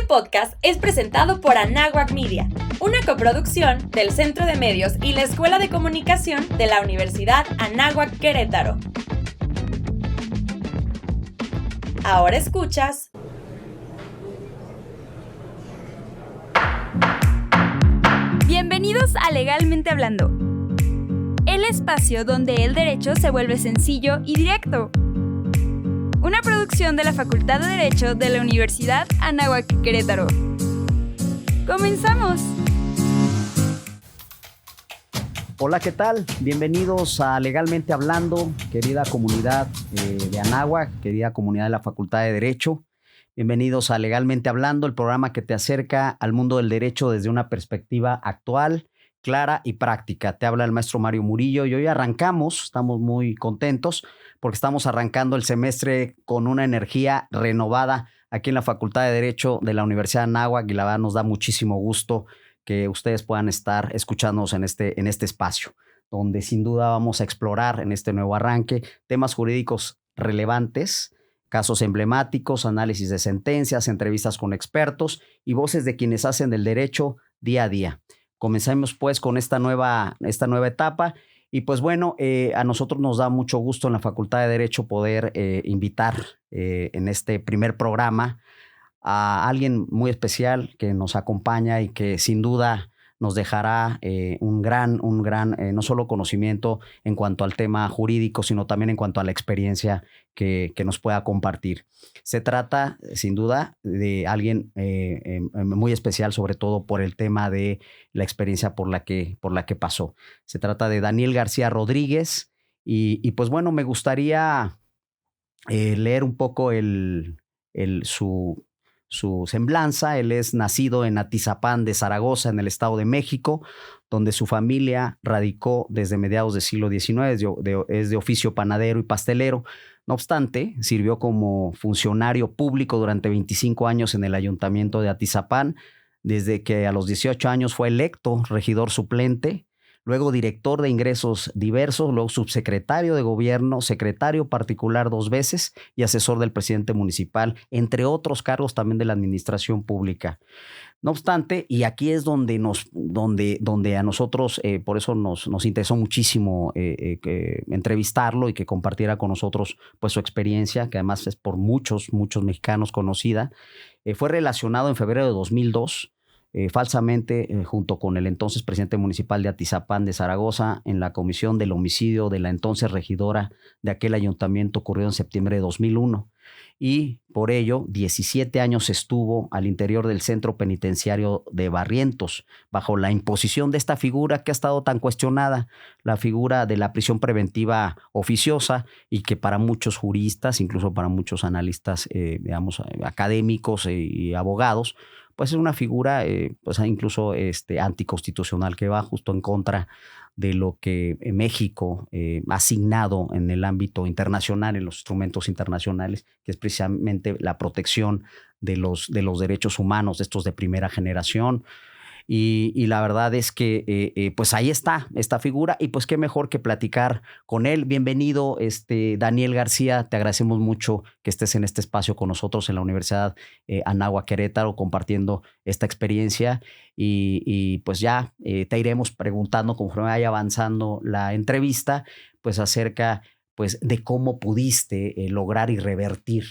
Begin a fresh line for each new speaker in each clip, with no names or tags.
podcast es presentado por Anáhuac Media, una coproducción del Centro de Medios y la Escuela de Comunicación de la Universidad Anáhuac Querétaro. Ahora escuchas. Bienvenidos a Legalmente Hablando, el espacio donde el derecho se vuelve sencillo y directo. Una producción de la Facultad de Derecho de la Universidad Anáhuac Querétaro. ¡Comenzamos!
Hola, ¿qué tal? Bienvenidos a Legalmente Hablando, querida comunidad de Anáhuac, querida comunidad de la Facultad de Derecho. Bienvenidos a Legalmente Hablando, el programa que te acerca al mundo del derecho desde una perspectiva actual, clara y práctica. Te habla el maestro Mario Murillo y hoy arrancamos, estamos muy contentos porque estamos arrancando el semestre con una energía renovada aquí en la Facultad de Derecho de la Universidad de Anáhuac y la verdad nos da muchísimo gusto que ustedes puedan estar escuchándonos en este espacio, donde sin duda vamos a explorar en este nuevo arranque temas jurídicos relevantes, casos emblemáticos, análisis de sentencias, entrevistas con expertos y voces de quienes hacen del derecho día a día. Comencemos pues con esta nueva etapa y pues bueno, a nosotros nos da mucho gusto en la Facultad de Derecho poder invitar en este primer programa a alguien muy especial que nos acompaña y que sin duda nos dejará un gran no solo conocimiento en cuanto al tema jurídico, sino también en cuanto a la experiencia que nos pueda compartir. Se trata, sin duda, de alguien muy especial, sobre todo por el tema de la experiencia por la que pasó. Se trata de Daniel García Rodríguez y pues bueno, me gustaría leer un poco su semblanza. Él es nacido en Atizapán de Zaragoza, en el Estado de México, donde su familia radicó desde mediados del siglo XIX, es de oficio panadero y pastelero. No obstante, sirvió como funcionario público durante 25 años en el Ayuntamiento de Atizapán, desde que a los 18 años fue electo regidor suplente, luego director de ingresos diversos, luego subsecretario de gobierno, secretario particular 2 veces y asesor del presidente municipal, entre otros cargos también de la administración pública. No obstante, y aquí es donde a nosotros, por eso nos interesó muchísimo entrevistarlo y que compartiera con nosotros pues, su experiencia, que además es por muchos mexicanos conocida. Fue relacionado en febrero de 2002 falsamente junto con el entonces presidente municipal de Atizapán de Zaragoza en la comisión del homicidio de la entonces regidora de aquel ayuntamiento ocurrido en septiembre de 2001. Y por ello 17 años estuvo al interior del centro penitenciario de Barrientos bajo la imposición de esta figura que ha estado tan cuestionada, la figura de la prisión preventiva oficiosa, y que para muchos juristas, incluso para muchos analistas académicos y abogados, pues es una figura pues incluso anticonstitucional, que va justo en contra de lo que México ha asignado en el ámbito internacional, en los instrumentos internacionales, que es precisamente la protección de los derechos humanos, de estos de primera generación. Y la verdad es que pues ahí está esta figura y pues qué mejor que platicar con él. Bienvenido, Daniel García. Te agradecemos mucho que estés en este espacio con nosotros en la Universidad Anáhuac Querétaro compartiendo esta experiencia y pues ya te iremos preguntando conforme vaya avanzando la entrevista pues acerca pues de cómo pudiste lograr y revertir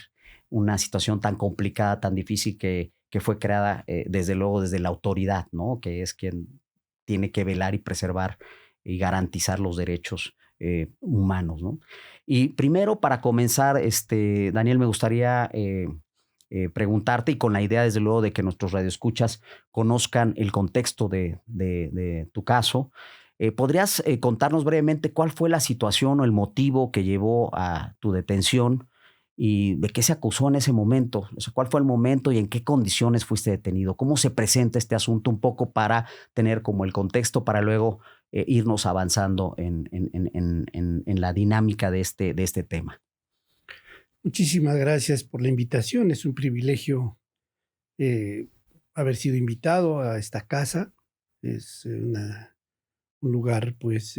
una situación tan complicada, tan difícil que fue creada desde luego desde la autoridad, ¿no? Que es quien tiene que velar y preservar y garantizar los derechos humanos, ¿no? Y primero, para comenzar, Daniel, me gustaría preguntarte, y con la idea desde luego de que nuestros radioescuchas conozcan el contexto de tu caso, ¿podrías contarnos brevemente cuál fue la situación o el motivo que llevó a tu detención? ¿Y de qué se acusó en ese momento? O sea, ¿cuál fue el momento y en qué condiciones fuiste detenido? ¿Cómo se presenta este asunto un poco para tener como el contexto para luego irnos avanzando en la dinámica de este tema?
Muchísimas gracias por la invitación. Es un privilegio haber sido invitado a esta casa. Es un lugar pues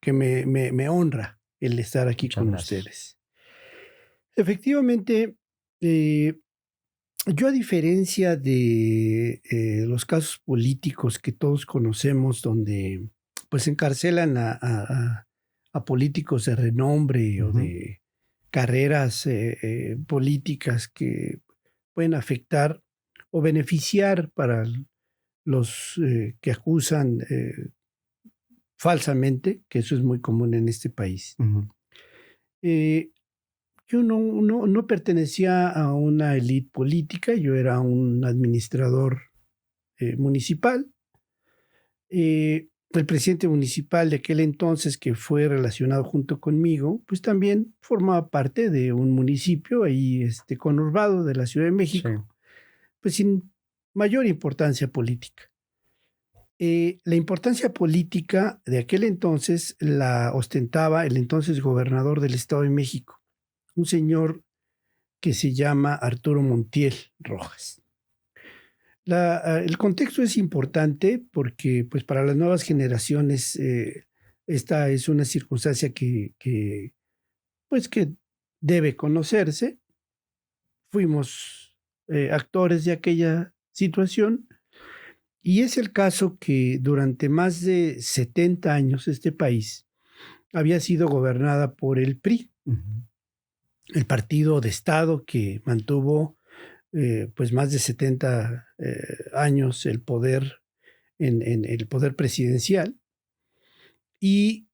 que me honra el estar aquí. Muchas con gracias. Ustedes. Efectivamente, Yo, a diferencia de los casos políticos que todos conocemos, donde pues encarcelan a políticos de renombre o de carreras políticas que pueden afectar o beneficiar para los que acusan falsamente, que eso es muy común en este país. Eh, yo no pertenecía a una élite política, yo era un administrador municipal. El presidente municipal de aquel entonces, que fue relacionado junto conmigo, pues también formaba parte de un municipio ahí conurbado de la Ciudad de México,
Sí.
pues sin mayor importancia política. La importancia política de aquel entonces la ostentaba el entonces gobernador del Estado de México, un señor que se llama Arturo Montiel Rojas. El contexto es importante porque, pues, para las nuevas generaciones esta es una circunstancia que debe conocerse. Fuimos actores de aquella situación, y es el caso que durante más de 70 años este país había sido gobernada por el PRI, el partido de Estado que mantuvo pues más de 70 años el poder en el poder presidencial, y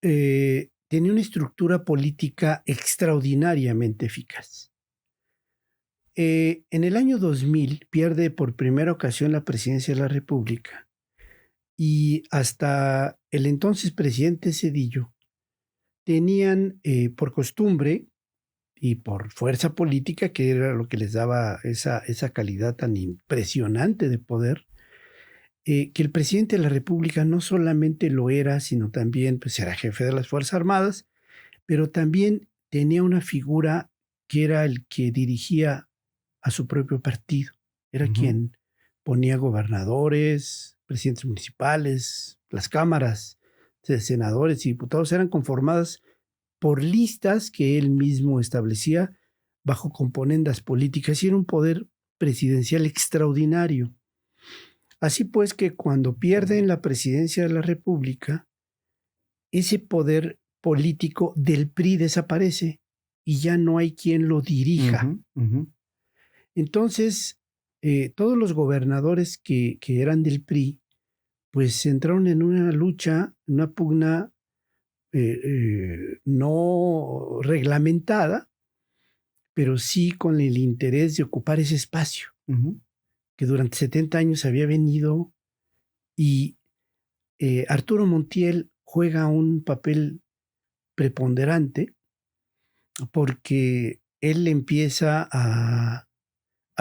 tenía una estructura política extraordinariamente eficaz. En el año 2000 pierde por primera ocasión la presidencia de la República, y hasta el entonces presidente Zedillo tenían por costumbre y por fuerza política, que era lo que les daba esa calidad tan impresionante de poder, que el presidente de la República no solamente lo era, sino también pues, era jefe de las Fuerzas Armadas, pero también tenía una figura que era el que dirigía a su propio partido. Era quien ponía gobernadores, presidentes municipales, las cámaras de senadores y diputados eran conformadas por listas que él mismo establecía bajo componendas políticas, y era un poder presidencial extraordinario. Así pues que cuando pierden la presidencia de la República, ese poder político del PRI desaparece y ya no hay quien lo dirija. Entonces, todos los gobernadores que eran del PRI, pues entraron en una lucha, una pugna no reglamentada, pero sí con el interés de ocupar ese espacio que durante 70 años había venido, y Arturo Montiel juega un papel preponderante porque él empieza a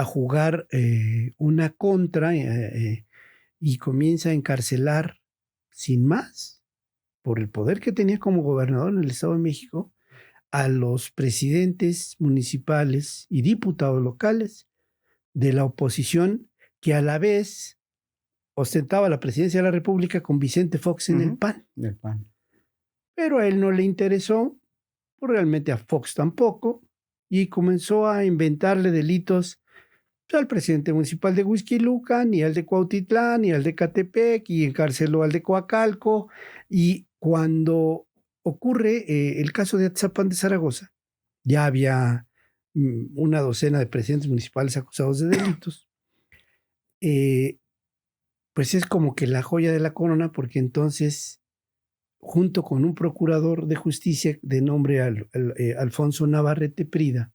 jugar una contra y comienza a encarcelar sin más, por el poder que tenía como gobernador en el Estado de México, a los presidentes municipales y diputados locales de la oposición, que a la vez ostentaba la presidencia de la República con Vicente Fox en el PAN. Pero a él no le interesó, realmente a Fox tampoco, y comenzó a inventarle delitos al presidente municipal de Huixquilucan, y al de Cuautitlán, y al de Catepec, y encarceló al de Coacalco. Y cuando ocurre el caso de Atzapán de Zaragoza, ya había una docena de presidentes municipales acusados de delitos. Pues es como que la joya de la corona, porque entonces, junto con un procurador de justicia de nombre Alfonso Navarrete Prida,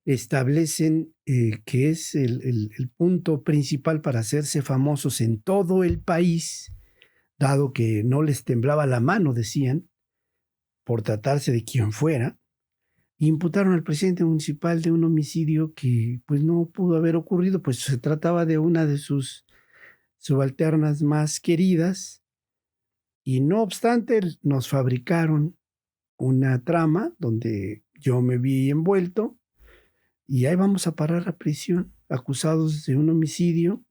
establecen que es el punto principal para hacerse famosos en todo el país, dado que no les temblaba la mano, decían, por tratarse de quien fuera. Imputaron al presidente municipal de un homicidio que pues no pudo haber ocurrido, pues se trataba de una de sus subalternas más queridas, y no obstante nos fabricaron una trama donde yo me vi envuelto, y ahí vamos a parar a prisión, acusados de un homicidio,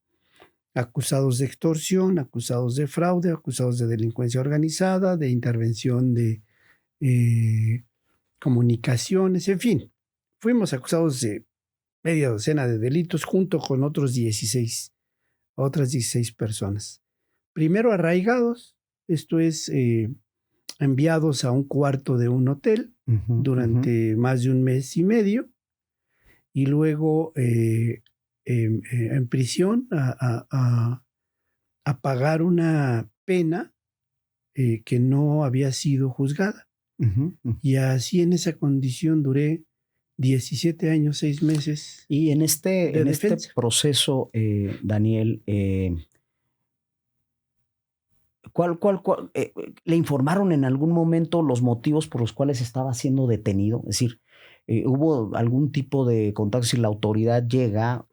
acusados de extorsión, acusados de fraude, acusados de delincuencia organizada, de intervención de comunicaciones, en fin. Fuimos acusados de media docena de delitos junto con otras 16 personas. Primero arraigados, esto es enviados a un cuarto de un hotel durante más de un mes y medio y luego en prisión a pagar una pena que no había sido juzgada. Y así en esa condición duré 17 años, 6 meses.
Y en este proceso, Daniel, ¿le informaron en algún momento los motivos por los cuales estaba siendo detenido? Es decir, ¿hubo algún tipo de contacto? Si la autoridad llega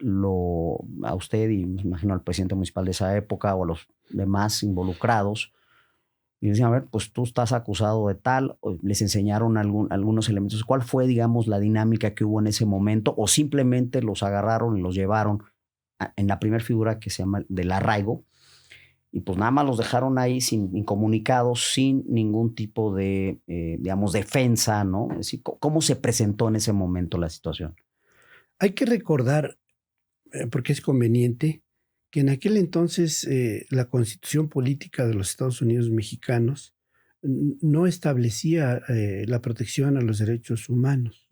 a usted y me imagino al presidente municipal de esa época o a los demás involucrados y decían, a ver, pues tú estás acusado de tal, les enseñaron algunos elementos. ¿Cuál fue, digamos, la dinámica que hubo en ese momento? ¿O simplemente los agarraron y los llevaron en la primera figura que se llama del arraigo? Y pues nada más los dejaron ahí incomunicados, sin ningún tipo de, digamos, defensa, ¿no? Es decir, ¿cómo se presentó en ese momento la situación?
Hay que recordar, porque es conveniente, que en aquel entonces la Constitución Política de los Estados Unidos Mexicanos no establecía la protección a los derechos humanos.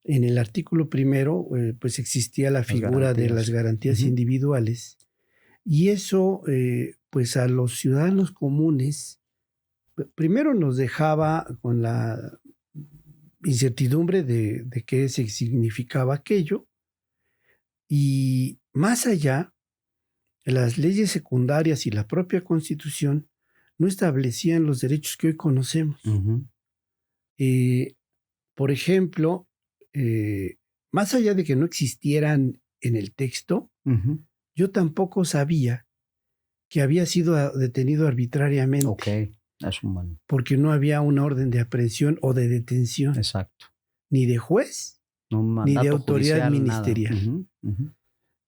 En el artículo primero, pues existía la figura de las garantías individuales. Y eso, pues a los ciudadanos comunes, primero nos dejaba con la incertidumbre de qué significaba aquello. Y más allá, las leyes secundarias y la propia Constitución no establecían los derechos que hoy conocemos. Por ejemplo, más allá de que no existieran en el texto, yo tampoco sabía que había sido detenido arbitrariamente.
Ok, es humano.
Porque no había una orden de aprehensión o de detención.
Exacto.
Ni de juez, ni de autoridad ministerial.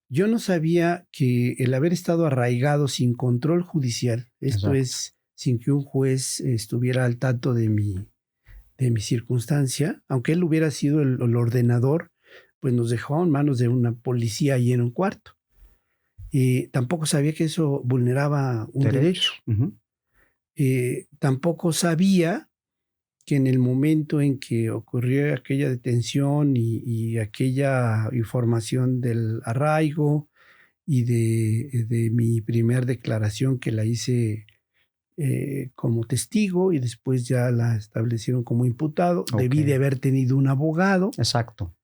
Yo no sabía que el haber estado arraigado sin control judicial, esto es, sin que un juez estuviera al tanto de mi circunstancia, aunque él hubiera sido el ordenador, pues nos dejó en manos de una policía ahí en un cuarto. Tampoco sabía que eso vulneraba un derecho. Tampoco sabía que en el momento en que ocurrió aquella detención y aquella información del arraigo y de mi primer declaración que la hice como testigo y después ya la establecieron como imputado, debí de haber tenido un abogado.
Exacto.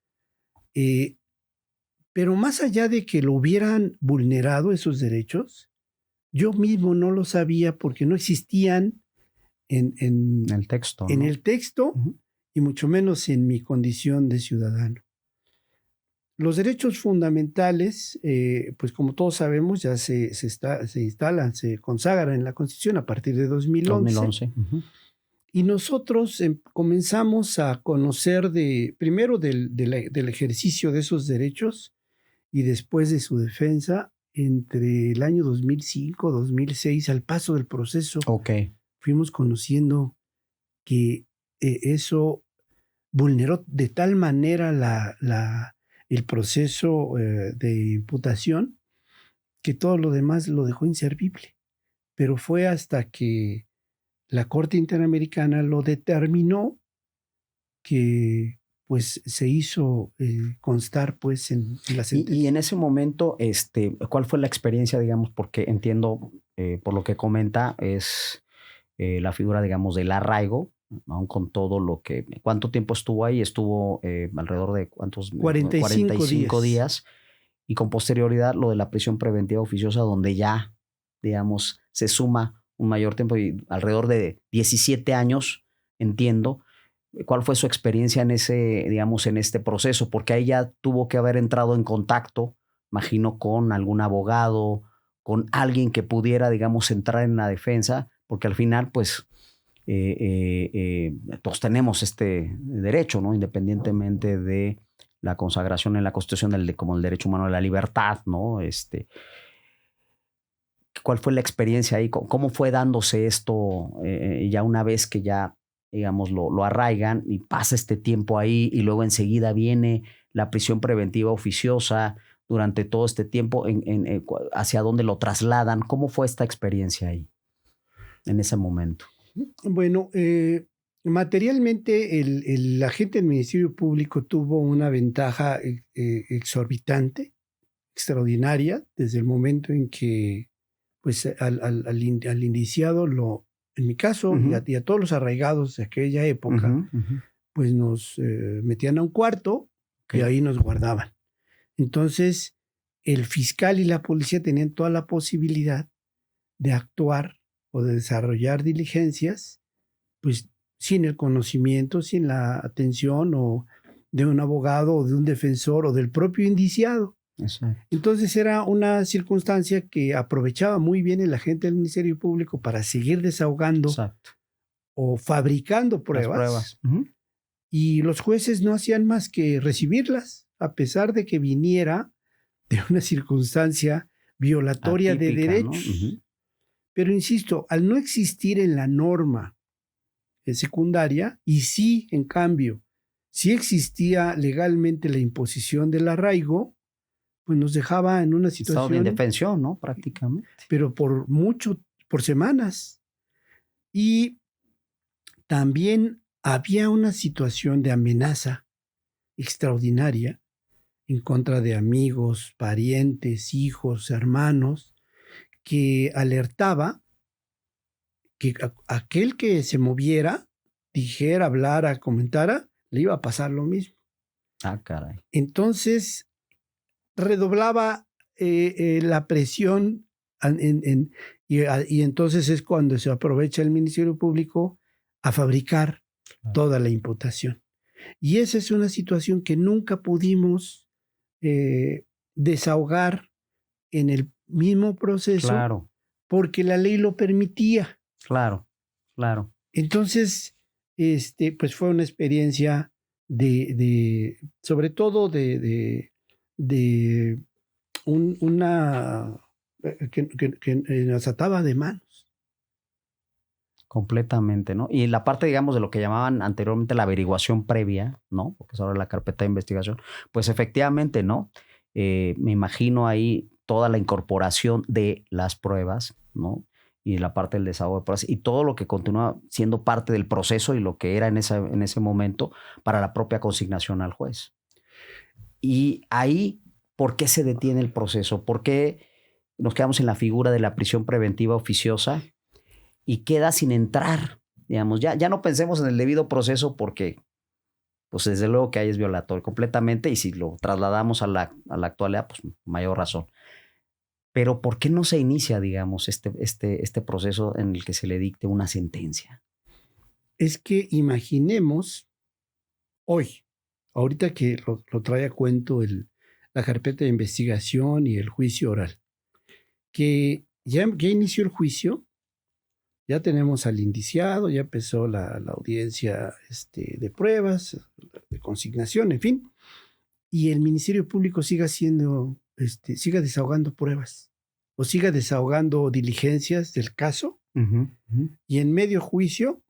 Pero más allá de que lo hubieran vulnerado esos derechos, yo mismo no lo sabía porque no existían en
el texto,
en
¿no?
el texto y mucho menos en mi condición de ciudadano. Los derechos fundamentales, pues como todos sabemos, ya se instalan, se consagran en la Constitución a partir de 2011. Y nosotros comenzamos a conocer primero del ejercicio de esos derechos y después de su defensa entre el año 2005, 2006, al paso del proceso. Fuimos conociendo que eso vulneró de tal manera el proceso de imputación que todo lo demás lo dejó inservible. Pero fue hasta que la Corte Interamericana lo determinó que pues se hizo constar pues en la sentencia.
Y en ese momento, ¿cuál fue la experiencia, digamos? Porque entiendo, por lo que comenta, es la figura, digamos, del arraigo, aún con todo lo que... ¿Cuánto tiempo estuvo ahí? Estuvo alrededor de ¿cuántos?
45
días. Y con posterioridad lo de la prisión preventiva oficiosa, donde ya, digamos, se suma un mayor tiempo, y alrededor de 17 años, entiendo. ¿Cuál fue su experiencia en este proceso? Porque ahí ya tuvo que haber entrado en contacto, imagino, con algún abogado, con alguien que pudiera, digamos, entrar en la defensa, porque al final, pues, todos tenemos este derecho, ¿no? Independientemente de la consagración en la Constitución como el derecho humano a la libertad, ¿no? ¿Cuál fue la experiencia ahí? ¿Cómo fue dándose esto ya una vez que ya, digamos, lo arraigan y pasa este tiempo ahí y luego enseguida viene la prisión preventiva oficiosa durante todo este tiempo, hacia dónde lo trasladan. ¿Cómo fue esta experiencia ahí, en ese momento?
Bueno, materialmente el agente del Ministerio Público tuvo una ventaja exorbitante, extraordinaria, desde el momento en que pues, al indiciado, en mi caso, y a todos los arraigados de aquella época, pues nos metían a un cuarto y ahí nos guardaban. Entonces, el fiscal y la policía tenían toda la posibilidad de actuar o de desarrollar diligencias, pues sin el conocimiento, sin la atención o de un abogado o de un defensor o del propio indiciado.
Exacto.
Entonces era una circunstancia que aprovechaba muy bien el agente del Ministerio Público para seguir desahogando o fabricando pruebas. Y los jueces no hacían más que recibirlas, a pesar de que viniera de una circunstancia violatoria atípica, de derechos. ¿No? Pero insisto, al no existir en la norma secundaria, y sí, en cambio, sí existía legalmente la imposición del arraigo, pues nos dejaba en una situación...
Estado de indefensión, ¿no? Prácticamente.
Pero por semanas. Y también había una situación de amenaza extraordinaria en contra de amigos, parientes, hijos, hermanos, que alertaba que aquel que se moviera, dijera, hablara, comentara, le iba a pasar lo mismo.
Ah, caray.
Entonces, redoblaba la presión y entonces es cuando se aprovecha el Ministerio Público a fabricar toda la imputación. Y esa es una situación que nunca pudimos desahogar en el mismo proceso,
claro,
porque la ley lo permitía.
Claro.
Entonces, pues fue una experiencia sobre todo que nos ataba de manos.
Completamente, ¿no? Y la parte, digamos, de lo que llamaban anteriormente la averiguación previa, ¿no? Porque es ahora la carpeta de investigación, pues efectivamente, ¿no? Me imagino ahí toda la incorporación de las pruebas, ¿no? Y la parte del desahogo de pruebas y todo lo que continúa siendo parte del proceso y lo que era en ese momento para la propia consignación al juez. Y ahí, ¿por qué se detiene el proceso? ¿Por qué nos quedamos en la figura de la prisión preventiva oficiosa y queda sin entrar? Digamos, ya no pensemos en el debido proceso porque, pues desde luego que ahí es violatorio completamente y si lo trasladamos a la actualidad, pues mayor razón. Pero ¿por qué no se inicia, digamos, este proceso en el que se le dicte una sentencia?
Es que imaginemos hoy, ahorita que lo trae a cuento la carpeta de investigación y el juicio oral, que ya inició el juicio, ya tenemos al indiciado, ya empezó la audiencia de pruebas, de consignación, en fin, y el Ministerio Público siga desahogando pruebas o siga desahogando diligencias del caso y en medio juicio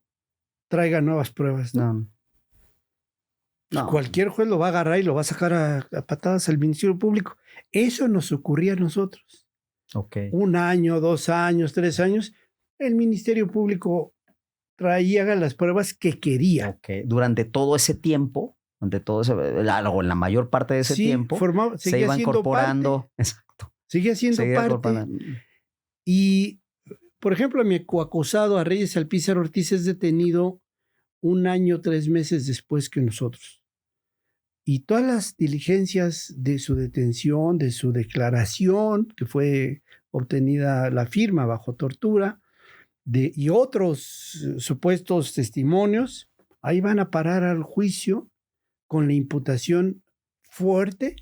traiga nuevas pruebas. No. Cualquier juez lo va a agarrar y lo va a sacar a patadas al Ministerio Público. Eso nos ocurría a nosotros.
Okay.
1 año, 2 años, 3 años, el Ministerio Público traía las pruebas que quería.
Okay. Durante todo ese tiempo, o en la mayor parte de ese tiempo, se iba incorporando. Exacto.
Sigue siendo parte. Y, por ejemplo, mi coacusado a Reyes Alpizar Ortiz es detenido 1 año, 3 meses después que nosotros. Y todas las diligencias de su detención, de su declaración, que fue obtenida la firma bajo tortura, y otros supuestos testimonios, ahí van a parar al juicio con la imputación fuerte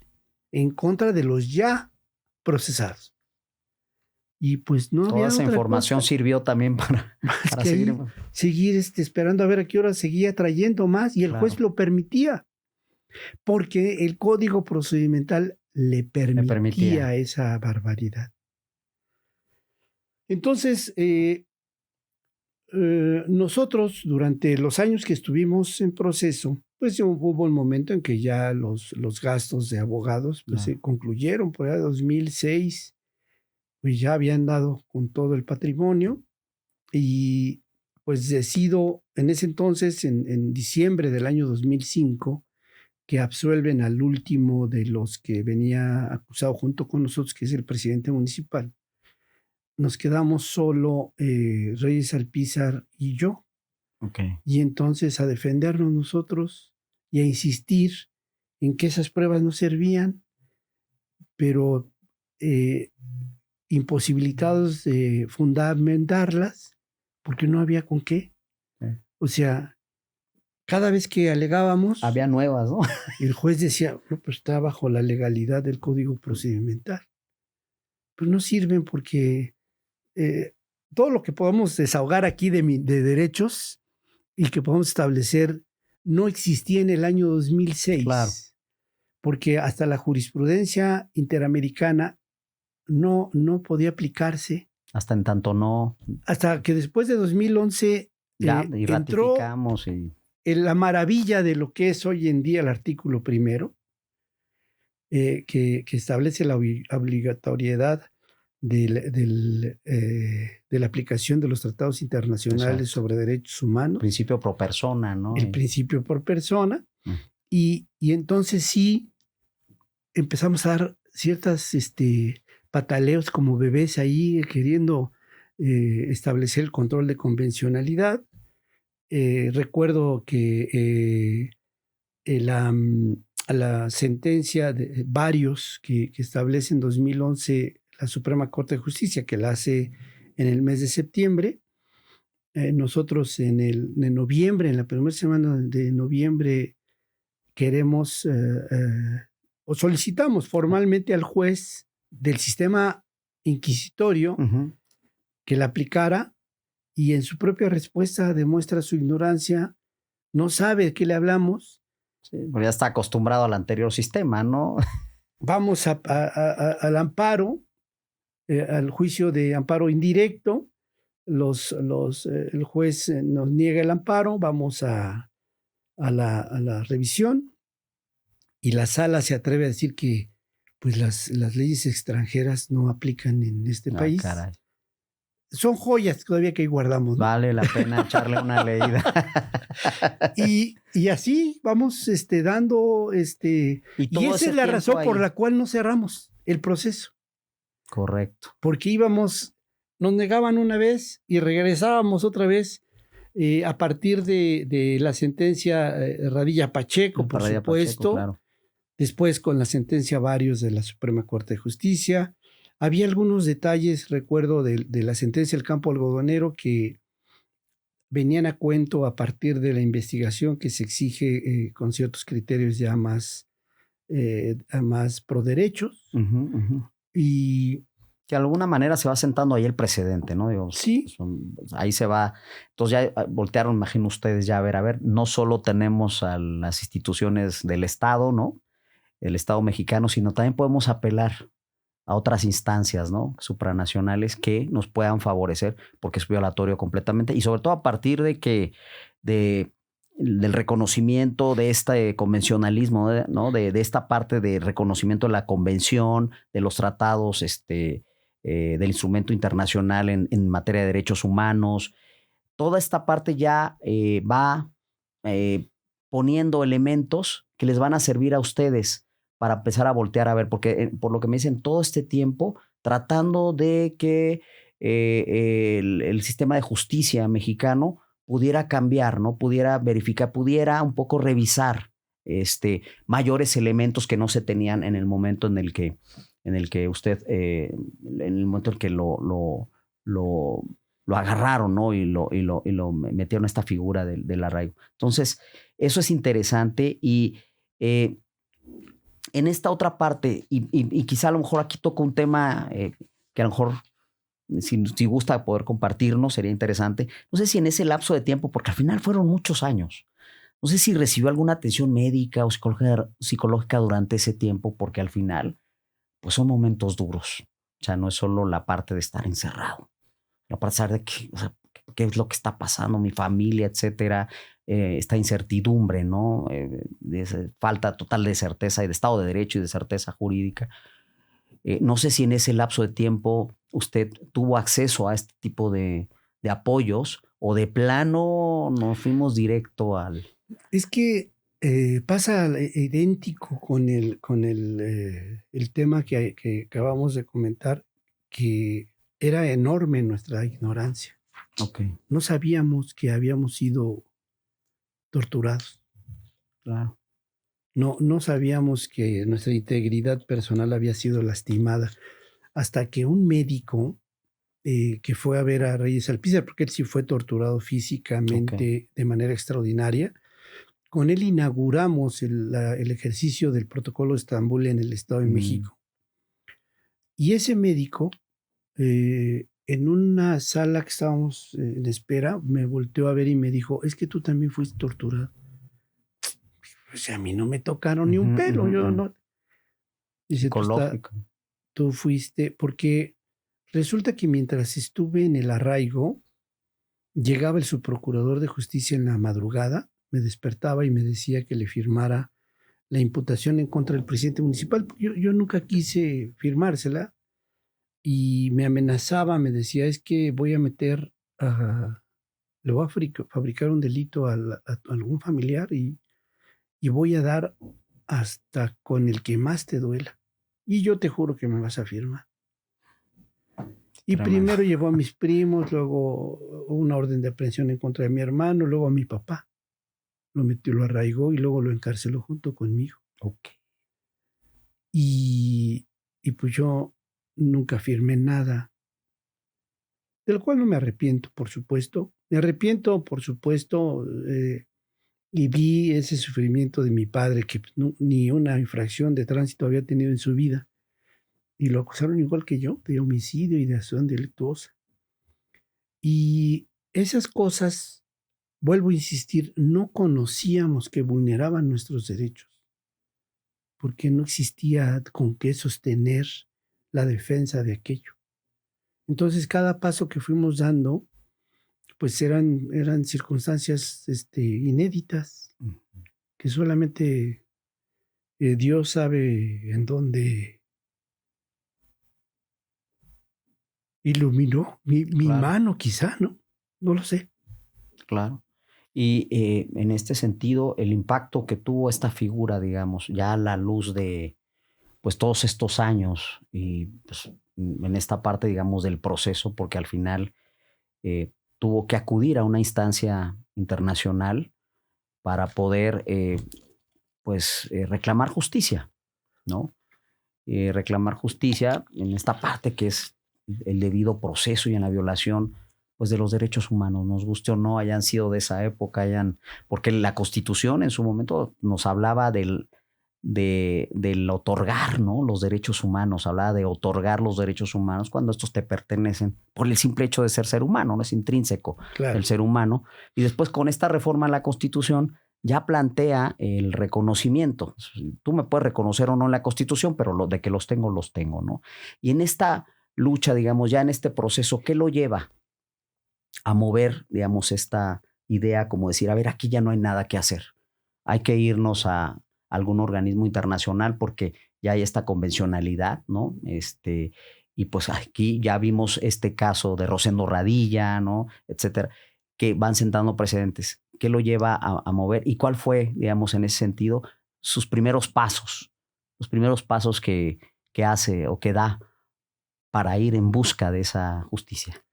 en contra de los ya procesados. Y pues no
toda
había
esa
otra
información
cosa.
Sirvió también para
seguir esperando a ver a qué hora seguía trayendo más y el juez lo permitía porque el código procedimental le permitía esa barbaridad. Entonces nosotros durante los años que estuvimos en proceso pues hubo un momento en que ya los gastos de abogados pues, se concluyeron por allá 2006, pues ya habían dado con todo el patrimonio y pues decido en ese entonces, en diciembre del año 2005, que absuelven al último de los que venía acusado junto con nosotros, que es el presidente municipal. Nos quedamos solo Reyes Alpizar y yo.
Okay.
Y entonces a defendernos nosotros y a insistir en que esas pruebas no servían, pero imposibilitados de fundamentarlas porque no había con qué. O sea, cada vez que alegábamos...
Había nuevas, ¿no?
El juez decía, no, pues está bajo la legalidad del Código Procedimental. Pero no sirven porque todo lo que podamos desahogar aquí de derechos y que podamos establecer no existía en el año 2006.
Claro.
Porque hasta la jurisprudencia interamericana no podía aplicarse.
Hasta en tanto no.
Hasta que después de 2011
ya, y ratificamos
en la maravilla de lo que es hoy en día el artículo primero, que establece la obligatoriedad de la aplicación de los tratados internacionales sobre derechos humanos.
Principio pro persona, ¿no?
El principio por persona. Y entonces sí empezamos a dar ciertas pataleos como bebés ahí queriendo establecer el control de convencionalidad. Recuerdo que la sentencia de varios que establece en 2011 la Suprema Corte de Justicia, que la hace en el mes de septiembre, nosotros en noviembre, en la primera semana de noviembre, queremos o solicitamos formalmente al juez del sistema inquisitorio que la aplicara. Y en su propia respuesta demuestra su ignorancia, no sabe de qué le hablamos.
Sí, porque ya está acostumbrado al anterior sistema, ¿no?
Vamos al amparo, al juicio de amparo indirecto. El juez nos niega el amparo, vamos a la revisión y la sala se atreve a decir que pues las leyes extranjeras no aplican en este país.
Caray.
Son joyas todavía que ahí guardamos, ¿no?
Vale la pena echarle una leída.
y así vamos dando... Y esa es la razón por la cual no cerramos el proceso.
Correcto.
Porque nos negaban una vez y regresábamos otra vez a partir de la sentencia Radilla Pacheco, por supuesto.
Pacheco, claro.
Después con la sentencia Varios de la Suprema Corte de Justicia. Había algunos detalles, recuerdo, de la sentencia del campo algodonero que venían a cuento a partir de la investigación que se exige con ciertos criterios ya más pro derechos. Y
que de alguna manera se va sentando ahí el precedente, ¿no? Digo,
sí.
Ahí se va. Entonces ya voltearon, imagino ustedes, ya a ver, no solo tenemos a las instituciones del Estado, ¿no? El Estado mexicano, sino también podemos apelar a otras instancias, ¿no? Supranacionales que nos puedan favorecer, porque es violatorio completamente, y sobre todo a partir del reconocimiento de este convencionalismo, ¿no? De esta parte de reconocimiento de la convención, de los tratados del instrumento internacional en materia de derechos humanos. Toda esta parte ya va poniendo elementos que les van a servir a ustedes para empezar a voltear a ver, porque por lo que me dicen, todo este tiempo tratando de que el sistema de justicia mexicano pudiera cambiar, ¿no? Pudiera verificar, pudiera un poco revisar mayores elementos que no se tenían en el momento en el que usted, en el momento en que lo agarraron, ¿no? Y lo metieron a esta figura del arraigo. Entonces, eso es interesante y en esta otra parte, y quizá a lo mejor aquí toco un tema que a lo mejor, si gusta poder compartirnos, sería interesante. No sé si en ese lapso de tiempo, porque al final fueron muchos años, no sé si recibió alguna atención médica o psicológica durante ese tiempo, porque al final, pues son momentos duros. O sea, no es solo la parte de estar encerrado, la parte de que, o sea, qué es lo que está pasando, mi familia, etcétera. Esta incertidumbre, ¿no? Falta total de certeza y de Estado de Derecho y de certeza jurídica. No sé si en ese lapso de tiempo usted tuvo acceso a este tipo de apoyos o de plano nos fuimos directo al...
Es que pasa idéntico con el tema que acabamos de comentar, que era enorme nuestra ignorancia.
Okay.
No sabíamos que habíamos sido torturados.
Claro.
No sabíamos que nuestra integridad personal había sido lastimada. Hasta que un médico que fue a ver a Reyes Alpizar, porque él sí fue torturado físicamente de manera extraordinaria, con él inauguramos el ejercicio del protocolo de Estambul en el Estado de México. Y ese médico, en una sala que estábamos en espera, me volteó a ver y me dijo, es que tú también fuiste torturado. O sea, a mí no me tocaron ni un pelo. Yo no. Dice,
psicológico.
Tú fuiste, porque resulta que mientras estuve en el arraigo, llegaba el subprocurador de justicia en la madrugada, me despertaba y me decía que le firmara la imputación en contra del presidente municipal. Yo nunca quise firmársela y me amenazaba, me decía, es que voy a meter, le voy a fabricar un delito a algún familiar y voy a dar hasta con el que más te duela. Y yo te juro que me vas a firmar. Y primero llevó a mis primos, luego una orden de aprehensión en contra de mi hermano, luego a mi papá. Lo metió, lo arraigó y luego lo encarceló junto conmigo.
Okay.
Y pues yo nunca firmé nada, del cual no me arrepiento, por supuesto. Me arrepiento, por supuesto, y vi ese sufrimiento de mi padre, que ni una infracción de tránsito había tenido en su vida. Y lo acusaron igual que yo, de homicidio y de acción delictuosa. Y esas cosas, vuelvo a insistir, no conocíamos que vulneraban nuestros derechos, porque no existía con qué sostener la defensa de aquello. Entonces, cada paso que fuimos dando, pues eran circunstancias inéditas, que solamente Dios sabe en dónde iluminó mi mano, quizá, ¿no? No lo sé.
Claro. Y en este sentido, el impacto que tuvo esta figura, digamos, ya a la luz de pues todos estos años y pues, en esta parte, digamos, del proceso, porque al final tuvo que acudir a una instancia internacional para poder reclamar justicia, ¿no? Reclamar justicia en esta parte que es el debido proceso y en la violación pues de los derechos humanos, nos guste o no, hayan sido de esa época, porque la Constitución en su momento nos hablaba del otorgar, ¿no? Los derechos humanos, hablaba de otorgar los derechos humanos cuando estos te pertenecen por el simple hecho de ser humano, no es intrínseco el ser humano. Y después con esta reforma a la Constitución ya plantea el reconocimiento. Tú me puedes reconocer o no en la Constitución, pero de que los tengo, ¿no? Y en esta lucha, digamos, ya en este proceso, ¿qué lo lleva a mover, digamos, esta idea como decir, a ver, aquí ya no hay nada que hacer? Hay que irnos a algún organismo internacional porque ya hay esta convencionalidad, ¿no? Y pues aquí ya vimos este caso de Rosendo Radilla, ¿no? Etcétera, que van sentando precedentes. ¿Qué lo lleva a mover? ¿Y cuál fue, digamos, en ese sentido, sus primeros pasos? Los primeros pasos que hace o que da para ir en busca de esa justicia.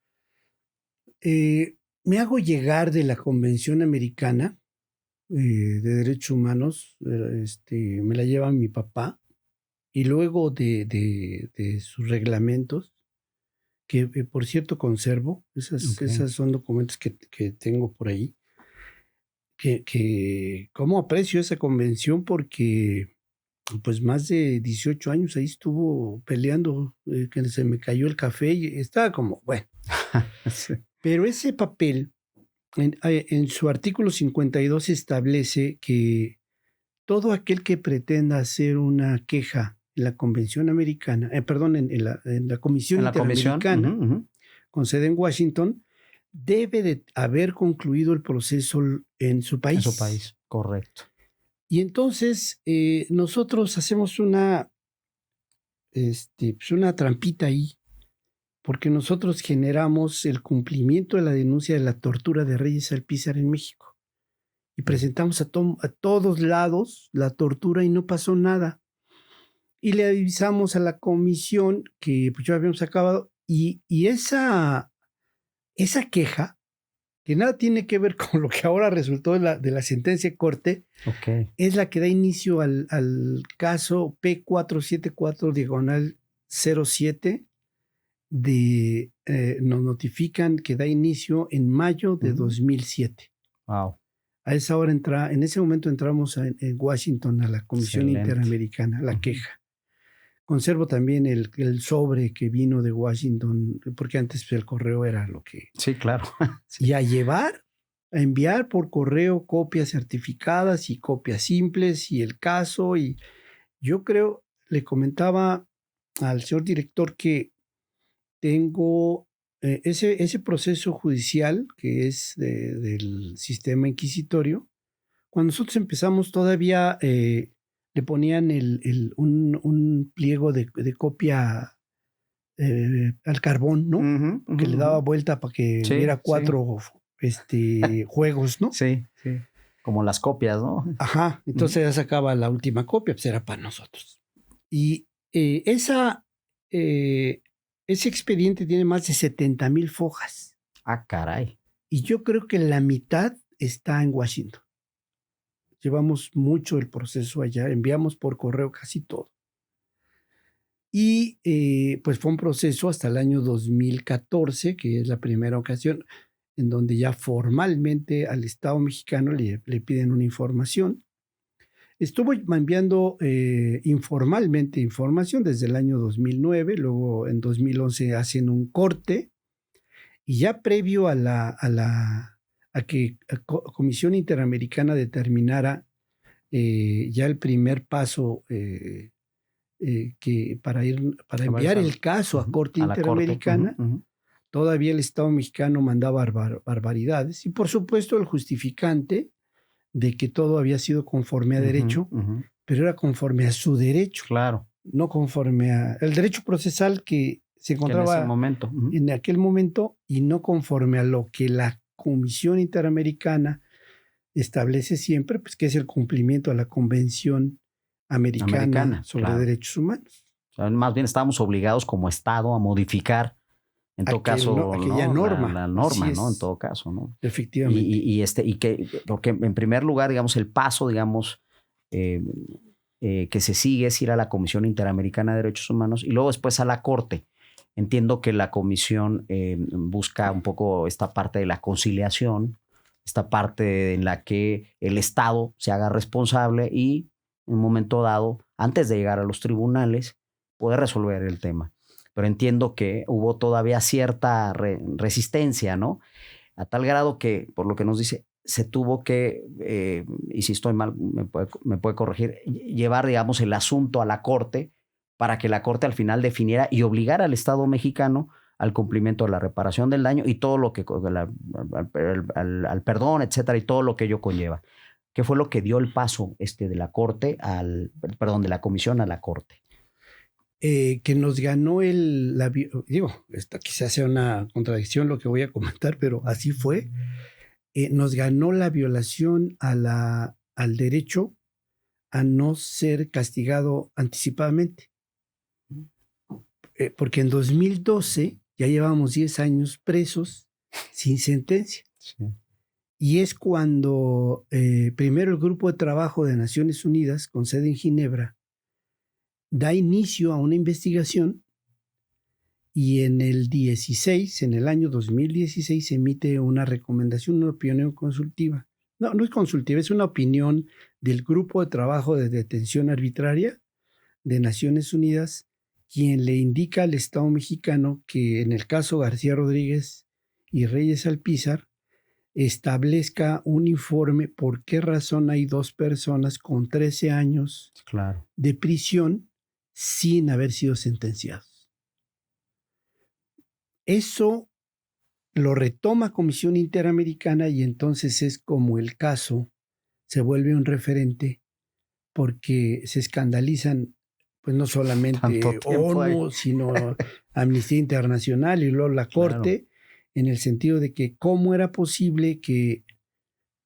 Me hago llegar de la Convención Americana de Derechos Humanos, me la lleva mi papá, y luego de sus reglamentos, que por cierto conservo, esos son documentos que tengo por ahí, que cómo aprecio esa convención porque pues más de 18 años ahí estuvo peleando, que se me cayó el café y estaba como, bueno. Sí. Pero ese papel, en su artículo 52 establece que todo aquel que pretenda hacer una queja en la Convención Americana, en la Comisión Interamericana, con sede en Washington, debe de haber concluido el proceso en su país.
En su país, correcto.
Y entonces nosotros hacemos pues una trampita ahí, porque nosotros generamos el cumplimiento de la denuncia de la tortura de Reyes Alpizar en México. Y presentamos a todos lados la tortura y no pasó nada. Y le avisamos a la comisión que pues, ya habíamos acabado. Y esa queja, que nada tiene que ver con lo que ahora resultó de la sentencia de corte, es la que da inicio al caso P474-07 nos notifican que da inicio en mayo de 2007.
Wow.
En ese momento entramos en Washington a la Comisión Interamericana, la queja. Conservo también el sobre que vino de Washington, porque antes el correo era lo que...
Sí, claro.
Sí. Y a enviar por correo copias certificadas y copias simples y el caso. Y yo creo, le comentaba al señor director que tengo ese proceso judicial que es del sistema inquisitorio. Cuando nosotros empezamos todavía le ponían un pliego de copia al carbón, ¿no? Que le daba vuelta para que hubiera 4 juegos, ¿no?
Sí. Como las copias, ¿no?
Ajá. Entonces ya sacaba la última copia, pues era para nosotros. Y ese expediente tiene más de 70,000 fojas.
Ah, caray.
Y yo creo que la mitad está en Washington. Llevamos mucho el proceso allá, enviamos por correo casi todo. Y pues fue un proceso hasta el año 2014, que es la primera ocasión en donde ya formalmente al Estado mexicano le piden una información. Estuvo enviando informalmente información desde el año 2009, luego en 2011 hacen un corte y ya previo a que la Comisión Interamericana determinara ya el primer paso para enviar el caso a Corte Interamericana, todavía el Estado mexicano mandaba barbaridades y por supuesto el justificante de que todo había sido conforme a derecho, pero era conforme a su derecho.
Claro.
No conforme al derecho procesal que se encontraba en aquel momento y no conforme a lo que la Comisión Interamericana establece siempre, pues que es el cumplimiento a la Convención Americana sobre Derechos Humanos.
O sea, más bien estábamos obligados como Estado a modificar, en todo caso,
aquella norma.
La norma, ¿no? En todo caso, ¿no?
Efectivamente.
Porque en primer lugar, digamos, el paso, digamos, que se sigue es ir a la Comisión Interamericana de Derechos Humanos y luego después a la Corte. Entiendo que la comisión busca un poco esta parte de la conciliación, esta parte en la que el Estado se haga responsable y en un momento dado, antes de llegar a los tribunales, puede resolver el tema. Pero entiendo que hubo todavía cierta resistencia, ¿no? A tal grado que, por lo que nos dice, se tuvo que, y si estoy mal, me puede corregir, llevar, digamos, el asunto a la Corte para que la Corte al final definiera y obligara al Estado mexicano al cumplimiento de la reparación del daño y todo lo que, al perdón, etcétera, y todo lo que ello conlleva. ¿Qué fue lo que dio el paso de la Corte de la Comisión a la Corte?
Que nos ganó esta quizás sea una contradicción lo que voy a comentar, pero así fue. Nos ganó la violación al derecho a no ser castigado anticipadamente. Porque en 2012 ya llevábamos 10 años presos sin sentencia. Sí. Y es cuando primero el Grupo de Trabajo de Naciones Unidas, con sede en Ginebra, da inicio a una investigación y en el año 2016, se emite una recomendación, una opinión consultiva. No es consultiva, es una opinión del Grupo de Trabajo de Detención Arbitraria de Naciones Unidas, quien le indica al Estado mexicano que en el caso García Rodríguez y Reyes Alpizar establezca un informe por qué razón hay 2 personas con 13 años de prisión sin haber sido sentenciados. Eso lo retoma Comisión Interamericana y entonces es como el caso se vuelve un referente porque se escandalizan, pues no solamente ONU, sino Amnistía Internacional y luego la Corte, en el sentido de que cómo era posible que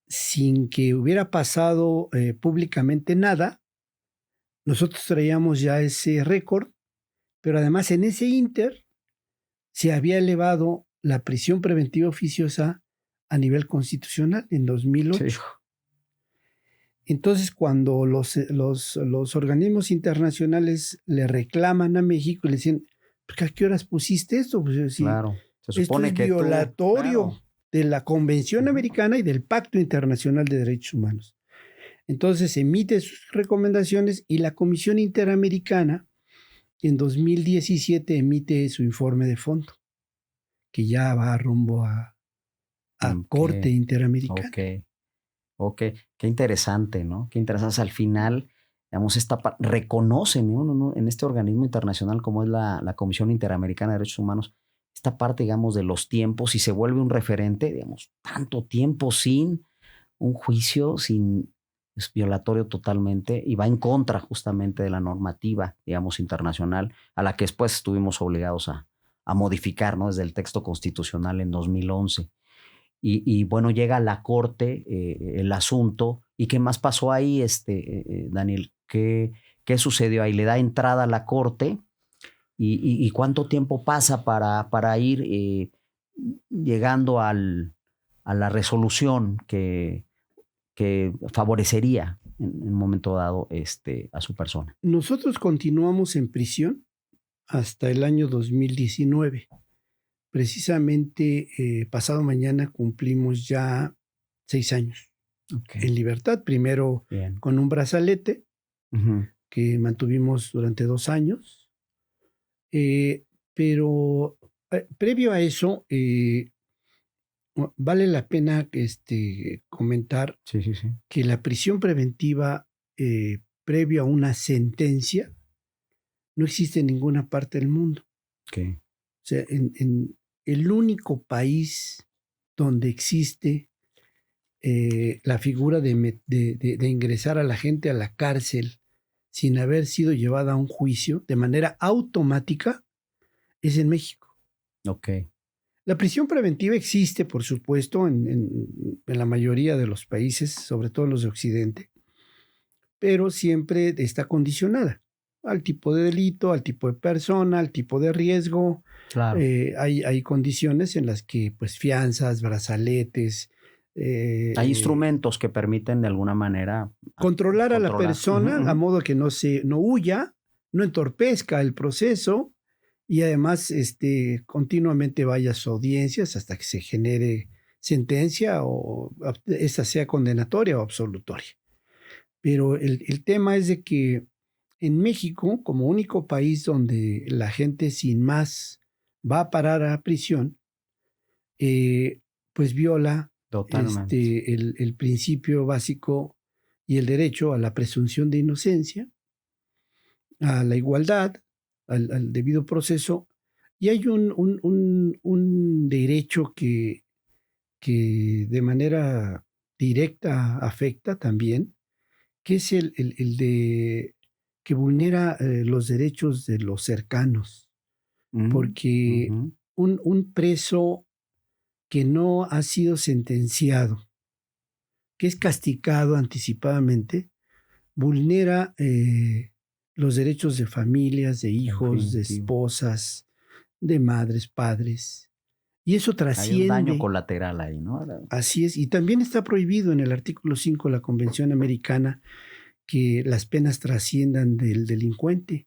sin que hubiera pasado públicamente nada, nosotros traíamos ya ese récord, pero además en ese ínter se había elevado la prisión preventiva oficiosa a nivel constitucional en 2008. Sí. Entonces, cuando los organismos internacionales le reclaman a México y le dicen, ¿a qué horas pusiste esto? Pues, sí,
claro, se supone
esto es violatorio de la Convención Americana y del Pacto Internacional de Derechos Humanos. Entonces, emite sus recomendaciones y la Comisión Interamericana en 2017 emite su informe de fondo, que ya va rumbo a Corte Interamericana.
Ok, qué interesante, ¿no? Qué interesante. O sea, al final, digamos, reconocen, ¿no? En este organismo internacional como es la Comisión Interamericana de Derechos Humanos, esta parte, digamos, de los tiempos y se vuelve un referente, digamos, tanto tiempo sin un juicio, es violatorio totalmente y va en contra justamente de la normativa, digamos, internacional, a la que después estuvimos obligados a modificar, ¿no? Desde el texto constitucional en 2011. Y bueno, llega a la Corte el asunto. ¿Y qué más pasó ahí, Daniel? ¿Qué sucedió ahí? ¿Le da entrada a la Corte? ¿Y cuánto tiempo pasa para ir llegando a la resolución que favorecería en un momento dado a su persona?
Nosotros continuamos en prisión hasta el año 2019. Precisamente pasado mañana cumplimos ya 6 años en libertad. Primero con un brazalete que mantuvimos durante 2 años. Pero previo a eso, vale la pena comentar que la prisión preventiva previo a una sentencia no existe en ninguna parte del mundo.
Okay.
O sea, en el único país donde existe la figura de ingresar a la gente a la cárcel sin haber sido llevada a un juicio de manera automática es en México.
Okay.
La prisión preventiva existe, por supuesto, en la mayoría de los países, sobre todo en los de Occidente, pero siempre está condicionada al tipo de delito, al tipo de persona, al tipo de riesgo.
Claro.
Hay condiciones en las que, pues, fianzas, brazaletes.
Hay instrumentos que permiten de alguna manera
controlar a la persona a modo que no huya, no entorpezca el proceso y además continuamente vaya a sus audiencias hasta que se genere sentencia o esta sea condenatoria o absolutoria. Pero el tema es de que en México, como único país donde la gente sin más va a parar a prisión, pues viola el principio básico y el derecho a la presunción de inocencia, a la igualdad, al debido proceso. Y hay un derecho que de manera directa afecta también, que es el de que vulnera los derechos de los cercanos, porque un preso que no ha sido sentenciado, que es castigado anticipadamente, vulnera los derechos de familias, de hijos, de esposas, de madres, padres. Y eso trasciende.
Hay un daño colateral ahí, ¿no?
Así es. Y también está prohibido en el artículo 5 de la Convención Americana que las penas trasciendan del delincuente.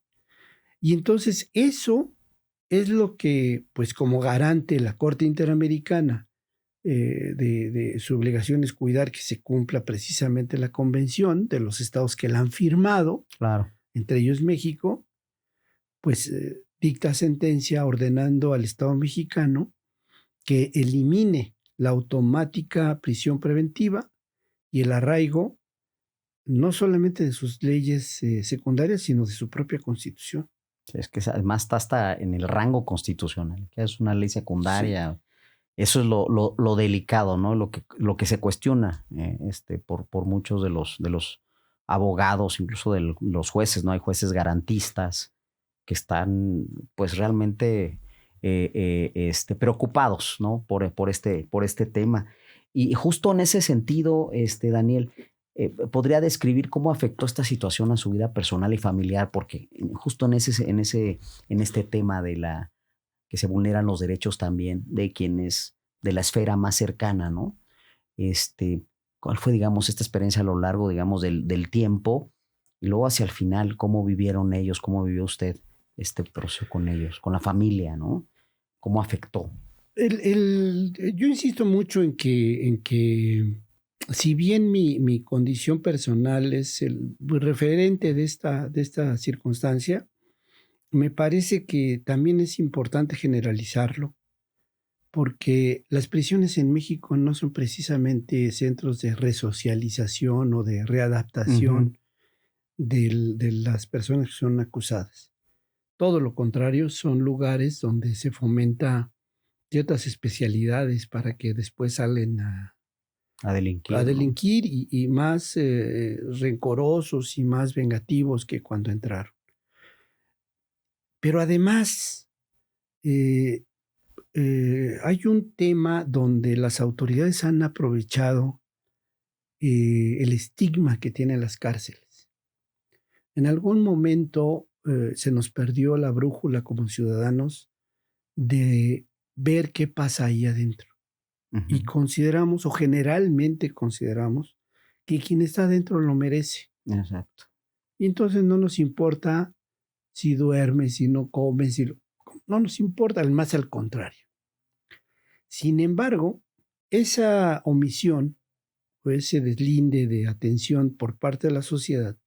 Y entonces eso es lo que, pues como garante la Corte Interamericana de su obligación es cuidar que se cumpla precisamente la convención de los estados que la han firmado,
claro,
entre ellos México, pues dicta sentencia ordenando al Estado mexicano que elimine la automática prisión preventiva y el arraigo no solamente de sus leyes secundarias, sino de su propia Constitución.
Es que además está hasta en el rango constitucional, que es una ley secundaria. Sí. Eso es lo delicado, ¿no? Lo que se cuestiona por muchos de los abogados, incluso de los jueces, ¿no? Hay jueces garantistas que están pues realmente preocupados, ¿no? Por este tema. Y justo en ese sentido, Daniel, ¿podría describir cómo afectó esta situación a su vida personal y familiar? Porque justo en este tema de que se vulneran los derechos también de quienes de la esfera más cercana, ¿no? ¿Cuál fue, digamos, esta experiencia a lo largo, digamos, del tiempo? Y luego hacia el final, ¿cómo vivieron ellos? ¿Cómo vivió usted este proceso con ellos, con la familia, ¿no? ¿Cómo afectó?
Yo insisto mucho en que si bien mi condición personal es el referente de esta circunstancia, me parece que también es importante generalizarlo, porque las prisiones en México no son precisamente centros de resocialización o de readaptación de las personas que son acusadas. Todo lo contrario, son lugares donde se fomenta ciertas especialidades para que después salen a delinquir, ¿no? y más rencorosos y más vengativos que cuando entraron. Pero además, hay un tema donde las autoridades han aprovechado el estigma que tienen las cárceles. En algún momento se nos perdió la brújula como ciudadanos de ver qué pasa ahí adentro. Y consideramos, o generalmente consideramos, que quien está adentro lo merece.
Exacto.
Y entonces no nos importa si duerme, si no come, no nos importa, más al contrario. Sin embargo, esa omisión o ese deslinde de atención por parte de la sociedad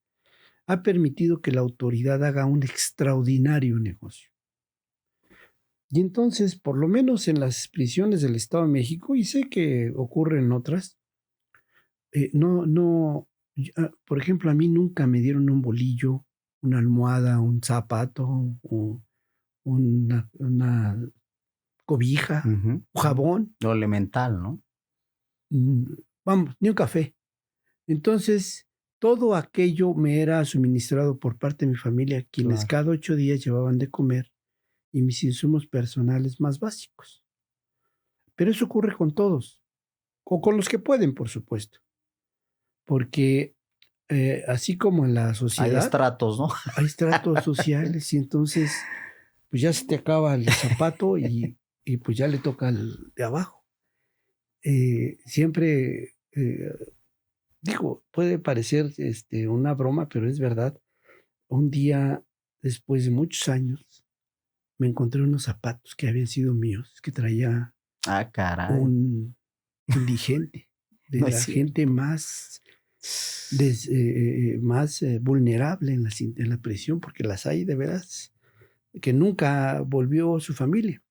ha permitido que la autoridad haga un extraordinario negocio. Y entonces, por lo menos en las prisiones del Estado de México, y sé que ocurre en otras, por ejemplo, a mí nunca me dieron un bolillo, una almohada, un zapato, o una cobija, un jabón.
Lo elemental, ¿no?
Vamos, ni un café. Entonces, todo aquello me era suministrado por parte de mi familia, quienes cada 8 días llevaban de comer y mis insumos personales más básicos. Pero eso ocurre con todos, o con los que pueden, por supuesto. Porque así como en la sociedad...
Hay estratos, ¿no?
Hay estratos sociales y entonces pues ya se te acaba el zapato y pues ya le toca al de abajo. Siempre, digo, puede parecer una broma, pero es verdad. Un día, después de muchos años, me encontré unos zapatos que habían sido míos, que traía un indigente, de la gente más vulnerable en la prisión, porque las hay de veras, que nunca volvió su familia.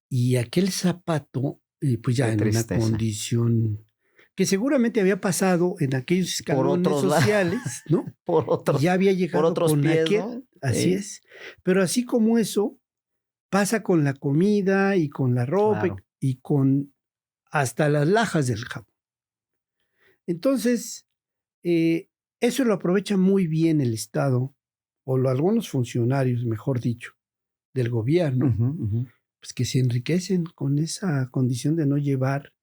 Y aquel zapato, pues ya en una condición que seguramente había pasado en aquellos escalones sociales, ¿no? Ya había llegado
por otros
con
pies,
aquel,
¿no?
Así es. Pero así como eso, pasa con la comida y con la ropa y con hasta las lajas del jabón. Entonces, eso lo aprovecha muy bien el Estado, o algunos funcionarios, mejor dicho, del gobierno, pues que se enriquecen con esa condición de no llevar.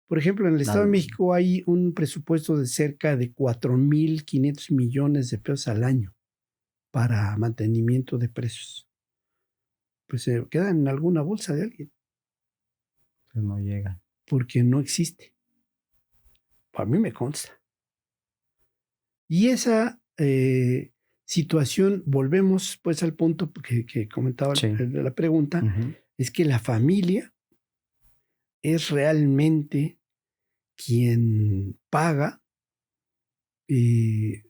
Por ejemplo, en el Estado de México hay un presupuesto de cerca de 4,500 millones de pesos al año para mantenimiento de presos. Pues se quedan en alguna bolsa de alguien.
Pues no llega.
Porque no existe. A mí me consta. Y esa situación, volvemos pues al punto que comentaba la pregunta, es que la familia es realmente quien paga y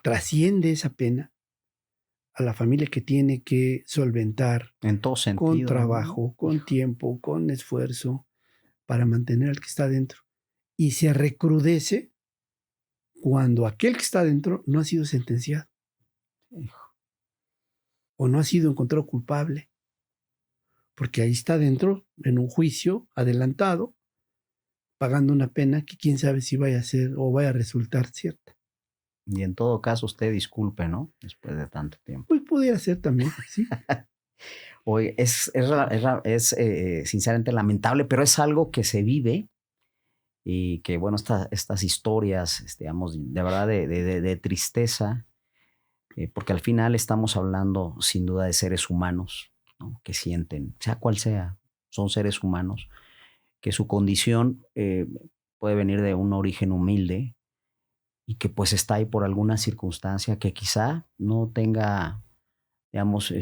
trasciende esa pena a la familia que tiene que solventar
en todo sentido,
con trabajo, con tiempo, con esfuerzo para mantener al que está dentro. Y se recrudece cuando aquel que está dentro no ha sido sentenciado o no ha sido encontrado culpable porque ahí está dentro, en un juicio adelantado, pagando una pena que quién sabe si vaya a ser o vaya a resultar cierta.
Y en todo caso, usted disculpe, ¿no? Después de tanto tiempo.
Pues pudiera ser también, sí.
Oye, es sinceramente lamentable, pero es algo que se vive y que, bueno, estas historias, digamos, de verdad de tristeza, porque al final estamos hablando sin duda de seres humanos, ¿no? Que sienten, sea cual sea, son seres humanos, que su condición puede venir de un origen humilde y que pues está ahí por alguna circunstancia que quizá no tenga, digamos,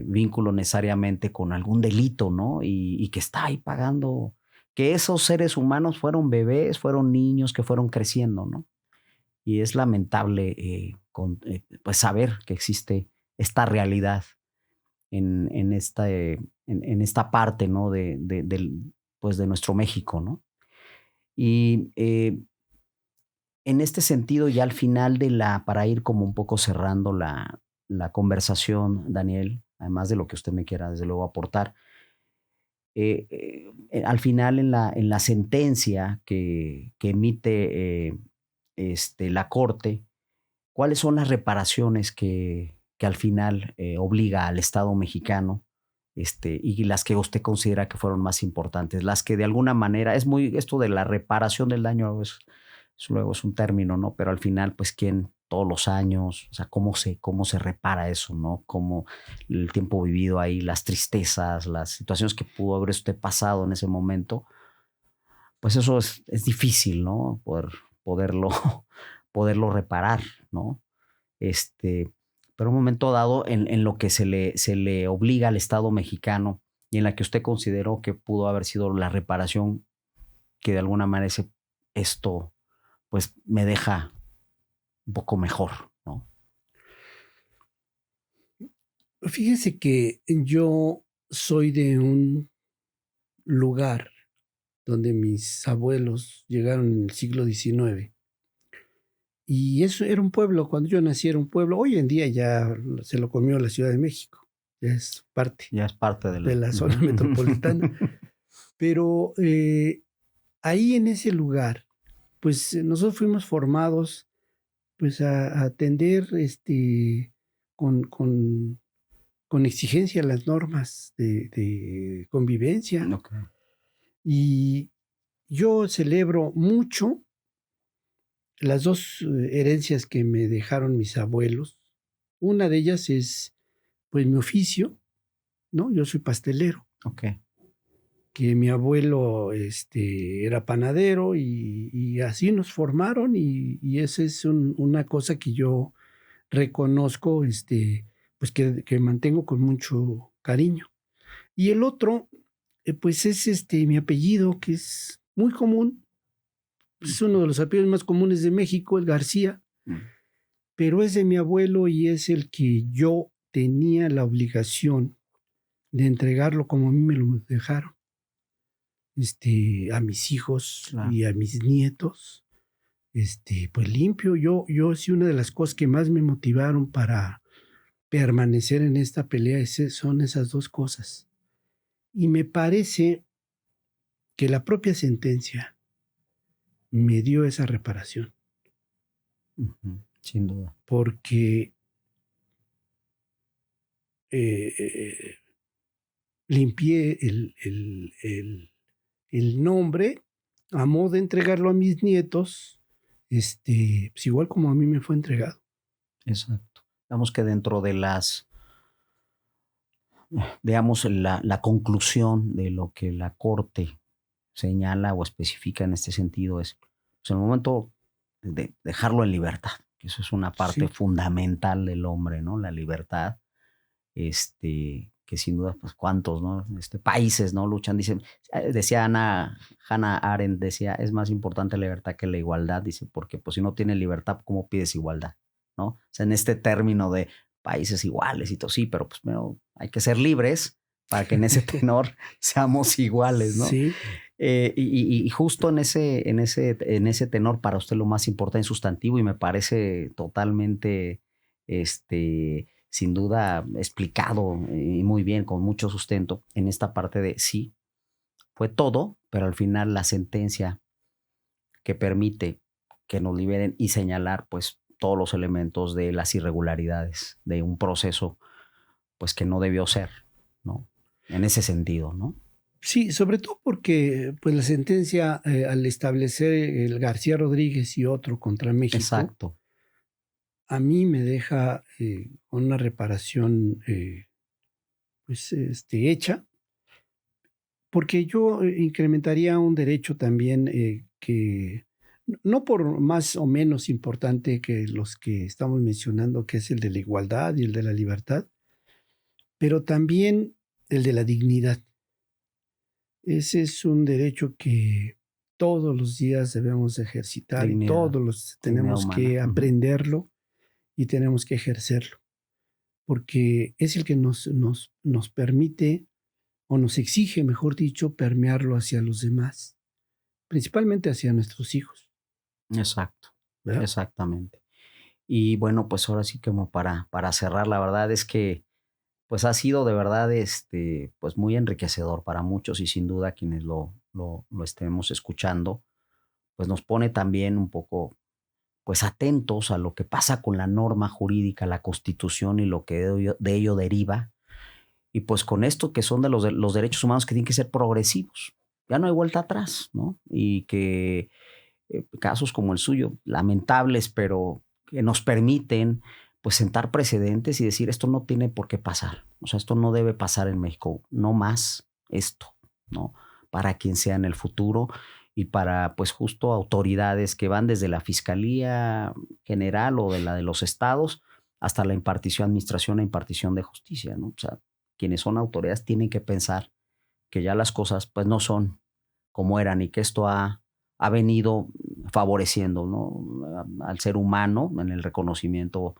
vínculo necesariamente con algún delito, ¿no? Y que está ahí pagando, que esos seres humanos fueron bebés, fueron niños que fueron creciendo, ¿no? Y es lamentable pues saber que existe esta realidad en esta parte, ¿no? Pues de nuestro México, ¿no? Y en este sentido, ya al final para ir como un poco cerrando la conversación, Daniel, además de lo que usted me quiera desde luego aportar, al final en la sentencia que emite la Corte, ¿cuáles son las reparaciones que al final obliga al Estado mexicano y las que usted considera que fueron más importantes? Las que de alguna manera, esto de la reparación del daño luego es un término, ¿no? Pero al final, pues, ¿quién todos los años? O sea, ¿cómo se repara eso, no? Cómo el tiempo vivido ahí, las tristezas, las situaciones que pudo haber usted pasado en ese momento, pues eso es difícil, ¿no? Poderlo reparar, ¿no? Pero un momento dado en lo que se le obliga al Estado mexicano y en la que usted consideró que pudo haber sido la reparación que de alguna manera esto pues me deja un poco mejor, ¿no?
Fíjese que yo soy de un lugar donde mis abuelos llegaron en el siglo XIX. Y eso era un pueblo, cuando yo nací era un pueblo. Hoy en día ya se lo comió la Ciudad de México. Ya es parte de la zona metropolitana. Pero ahí en ese lugar, pues nosotros fuimos formados pues a atender con exigencia las normas de convivencia.
Okay.
Y yo celebro mucho las dos herencias que me dejaron mis abuelos. Una de ellas es pues mi oficio, ¿no? Yo soy pastelero.
Okay.
Que mi abuelo era panadero y así nos formaron y esa es una cosa que yo reconozco, pues que mantengo con mucho cariño. Y el otro, pues es mi apellido, que es muy común, es uno de los apellidos más comunes de México, el García, pero es de mi abuelo y es el que yo tenía la obligación de entregarlo como a mí me lo dejaron. A mis hijos, claro, y a mis nietos, pues limpio. Yo sí, una de las cosas que más me motivaron para permanecer en esta pelea son esas dos cosas. Y me parece que la propia sentencia me dio esa reparación.
Uh-huh. Sin duda.
Porque limpié el nombre a modo de entregarlo a mis nietos, pues igual como a mí me fue entregado.
Exacto. Digamos que dentro de la conclusión de lo que la Corte señala o especifica en este sentido es pues, el momento de dejarlo en libertad, que eso es una parte fundamental del hombre, ¿no? La libertad, que sin duda, pues cuántos, ¿no? Países, ¿no? Luchan, decía Hannah Arendt, decía, es más importante la libertad que la igualdad, dice, porque pues si no tienes libertad, ¿cómo pides igualdad? ¿No? O sea, en este término de países iguales y todo, sí, pero pues hay que ser libres para que en ese tenor seamos iguales, ¿no?
Sí.
Y justo en ese tenor, para usted lo más importante es sustantivo y me parece totalmente sin duda explicado y muy bien, con mucho sustento, en esta parte de sí, fue todo, pero al final la sentencia que permite que nos liberen y señalar pues todos los elementos de las irregularidades de un proceso pues que no debió ser, ¿no? En ese sentido, ¿no?
Sí, sobre todo porque pues, la sentencia al establecer el García Rodríguez y otro contra México,
Exacto.
a mí me deja con una reparación pues, hecha, porque yo incrementaría un derecho también que no por más o menos importante que los que estamos mencionando, que es el de la igualdad y el de la libertad, pero también el de la dignidad. Ese es un derecho que todos los días debemos ejercitar y
Dignidad,
todos los
dignidad
tenemos que
humana.
aprenderlo y tenemos que ejercerlo, porque es el que nos permite o nos exige, mejor dicho, permearlo hacia los demás, principalmente hacia nuestros hijos,
Exacto,
¿verdad?
exactamente. Y bueno, pues ahora sí como para cerrar, la verdad es que pues ha sido de verdad pues muy enriquecedor para muchos y sin duda quienes lo estemos escuchando, pues nos pone también un poco pues atentos a lo que pasa con la norma jurídica, la Constitución y lo que de ello deriva. Y pues con esto que son de los derechos humanos que tienen que ser progresivos. Ya no hay vuelta atrás, ¿no? Y que casos como el suyo, lamentables, pero que nos permiten pues sentar precedentes y decir esto no tiene por qué pasar. O sea, esto no debe pasar en México, no más esto, ¿no? Para quien sea en el futuro y para pues justo autoridades que van desde la Fiscalía General o de la de los estados hasta la administración e impartición de justicia, ¿no? O sea, quienes son autoridades tienen que pensar que ya las cosas pues no son como eran y que esto ha venido favoreciendo, ¿no? Al ser humano en el reconocimiento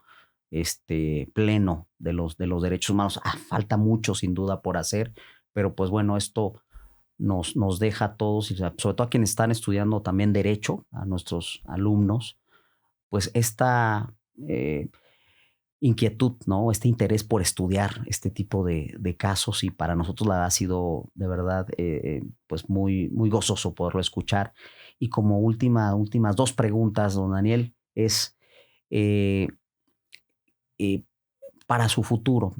pleno de los derechos humanos. Falta mucho sin duda por hacer, pero pues bueno, esto nos deja a todos, y sobre todo a quienes están estudiando también derecho, a nuestros alumnos, pues esta inquietud, ¿no? Este interés por estudiar este tipo de casos y para nosotros la ha sido de verdad pues muy, muy gozoso poderlo escuchar. Y como últimas dos preguntas, don Daniel, es eh, eh, para su futuro,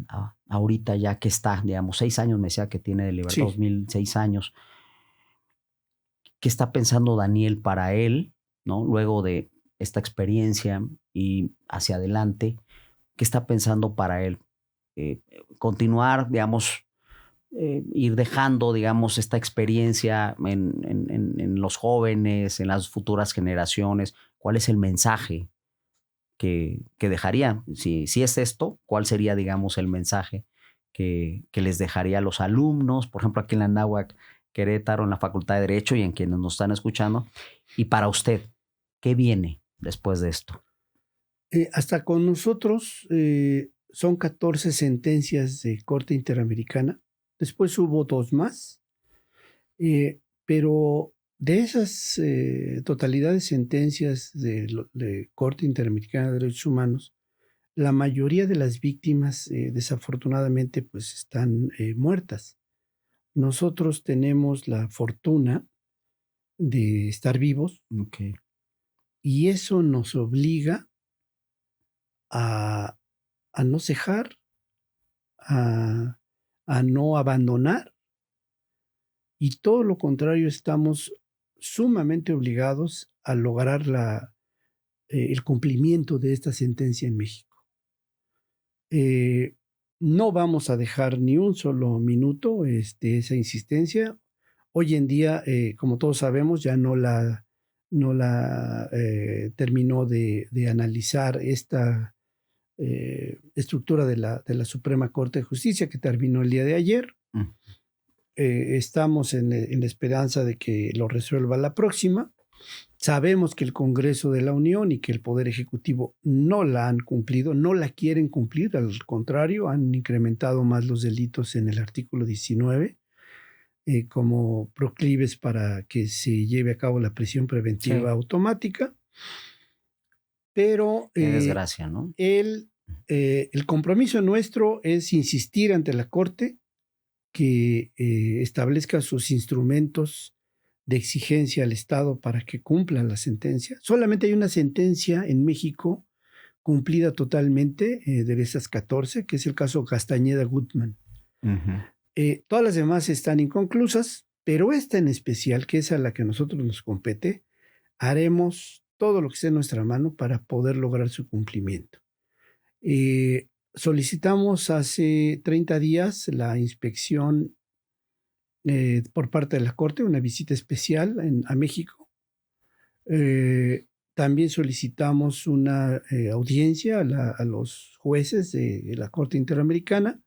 ahorita ya que está, digamos, 6 años, me decía que tiene de libertad,
Sí.
2006 años, ¿qué está pensando Daniel para él, ¿no? Luego de esta experiencia y hacia adelante, ¿qué está pensando para él? Continuar, digamos, ir dejando, digamos, esta experiencia en los jóvenes, en las futuras generaciones. ¿Cuál es el mensaje que dejaría? Si es esto, ¿cuál sería, digamos, el mensaje que les dejaría a los alumnos, por ejemplo, aquí en la Anáhuac, Querétaro, en la Facultad de Derecho y en quienes nos están escuchando? Y para usted, ¿qué viene después de esto?
Hasta con nosotros son 14 sentencias de Corte Interamericana. Después hubo 2 más, pero de esas totalidad de sentencias de Corte Interamericana de Derechos Humanos, la mayoría de las víctimas desafortunadamente pues están muertas. Nosotros tenemos la fortuna de estar vivos
Okay.
y eso nos obliga a, a no cejar, a, a no abandonar y todo lo contrario, estamos sumamente obligados a lograr el cumplimiento de esta sentencia en México. No vamos a dejar ni un solo minuto esa insistencia. Hoy en día, como todos sabemos, ya no la terminó de analizar esta estructura de la Suprema Corte de Justicia que terminó el día de ayer.
Mm.
Estamos en la esperanza de que lo resuelva la próxima. Sabemos que el Congreso de la Unión y que el Poder Ejecutivo no la han cumplido, no la quieren cumplir, al contrario, han incrementado más los delitos en el artículo 19 como proclives para que se lleve a cabo la prisión preventiva
Sí.
automática. Pero
Qué desgracia, ¿no?
él El compromiso nuestro es insistir ante la Corte que establezca sus instrumentos de exigencia al Estado para que cumpla la sentencia. Solamente hay una sentencia en México cumplida totalmente de esas 14, que es el caso Castañeda Gutmann. Todas las demás están inconclusas, pero esta en especial, que es a la que a nosotros nos compete, haremos todo lo que esté en nuestra mano para poder lograr su cumplimiento. Solicitamos hace 30 días la inspección por parte de la Corte, una visita especial a México. También solicitamos una audiencia a los jueces de la Corte Interamericana.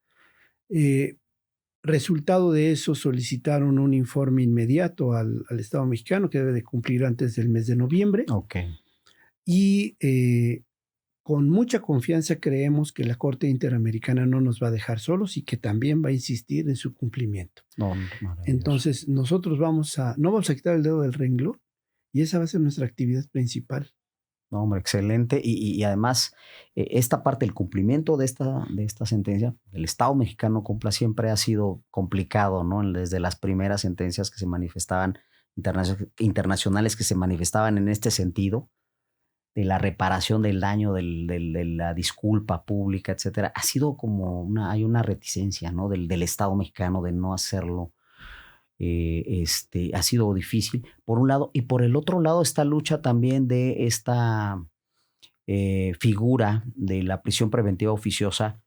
Resultado de eso, solicitaron un informe inmediato al Estado mexicano que debe de cumplir antes del mes de noviembre.
Okay.
Y con mucha confianza creemos que la Corte Interamericana no nos va a dejar solos y que también va a insistir en su cumplimiento. Entonces, nosotros no vamos a quitar el dedo del renglón y esa va a ser nuestra actividad principal.
No, hombre, excelente. Y además, esta parte, el cumplimiento de esta sentencia, el Estado mexicano cumpla, siempre ha sido complicado, ¿no? Desde las primeras sentencias que se manifestaban, internacionales que se manifestaban en este sentido, de la reparación del daño, de la disculpa pública, etcétera, ha sido como hay una reticencia, ¿no? del Estado mexicano de no hacerlo. Ha sido difícil, por un lado, y por el otro lado esta lucha también de esta figura de la prisión preventiva oficiosa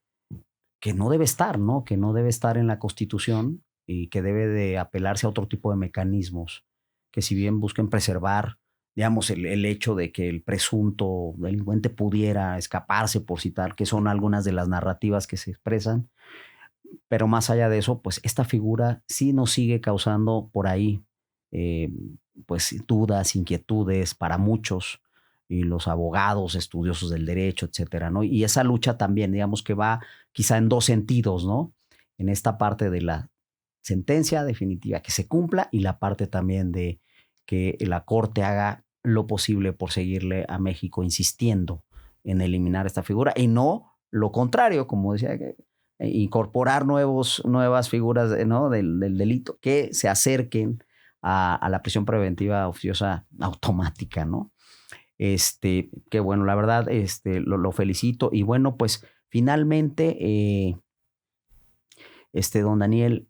que no debe estar, ¿no? Que no debe estar en la Constitución y que debe de apelarse a otro tipo de mecanismos que, si bien busquen preservar, digamos, el hecho de que el presunto delincuente pudiera escaparse, por citar, que son algunas de las narrativas que se expresan. Pero más allá de eso, pues esta figura sí nos sigue causando por ahí pues dudas, inquietudes para muchos, y los abogados, estudiosos del derecho, etcétera, ¿no? Y esa lucha también, digamos, que va quizá en dos sentidos, ¿no? En esta parte de la sentencia definitiva que se cumpla, y la parte también de que la Corte haga lo posible por seguirle a México insistiendo en eliminar esta figura, y no lo contrario, como decía, incorporar nuevas figuras, ¿no? del delito que se acerquen a la prisión preventiva oficiosa automática, ¿no? Que bueno, la verdad, lo felicito. Y bueno, pues finalmente, don Daniel,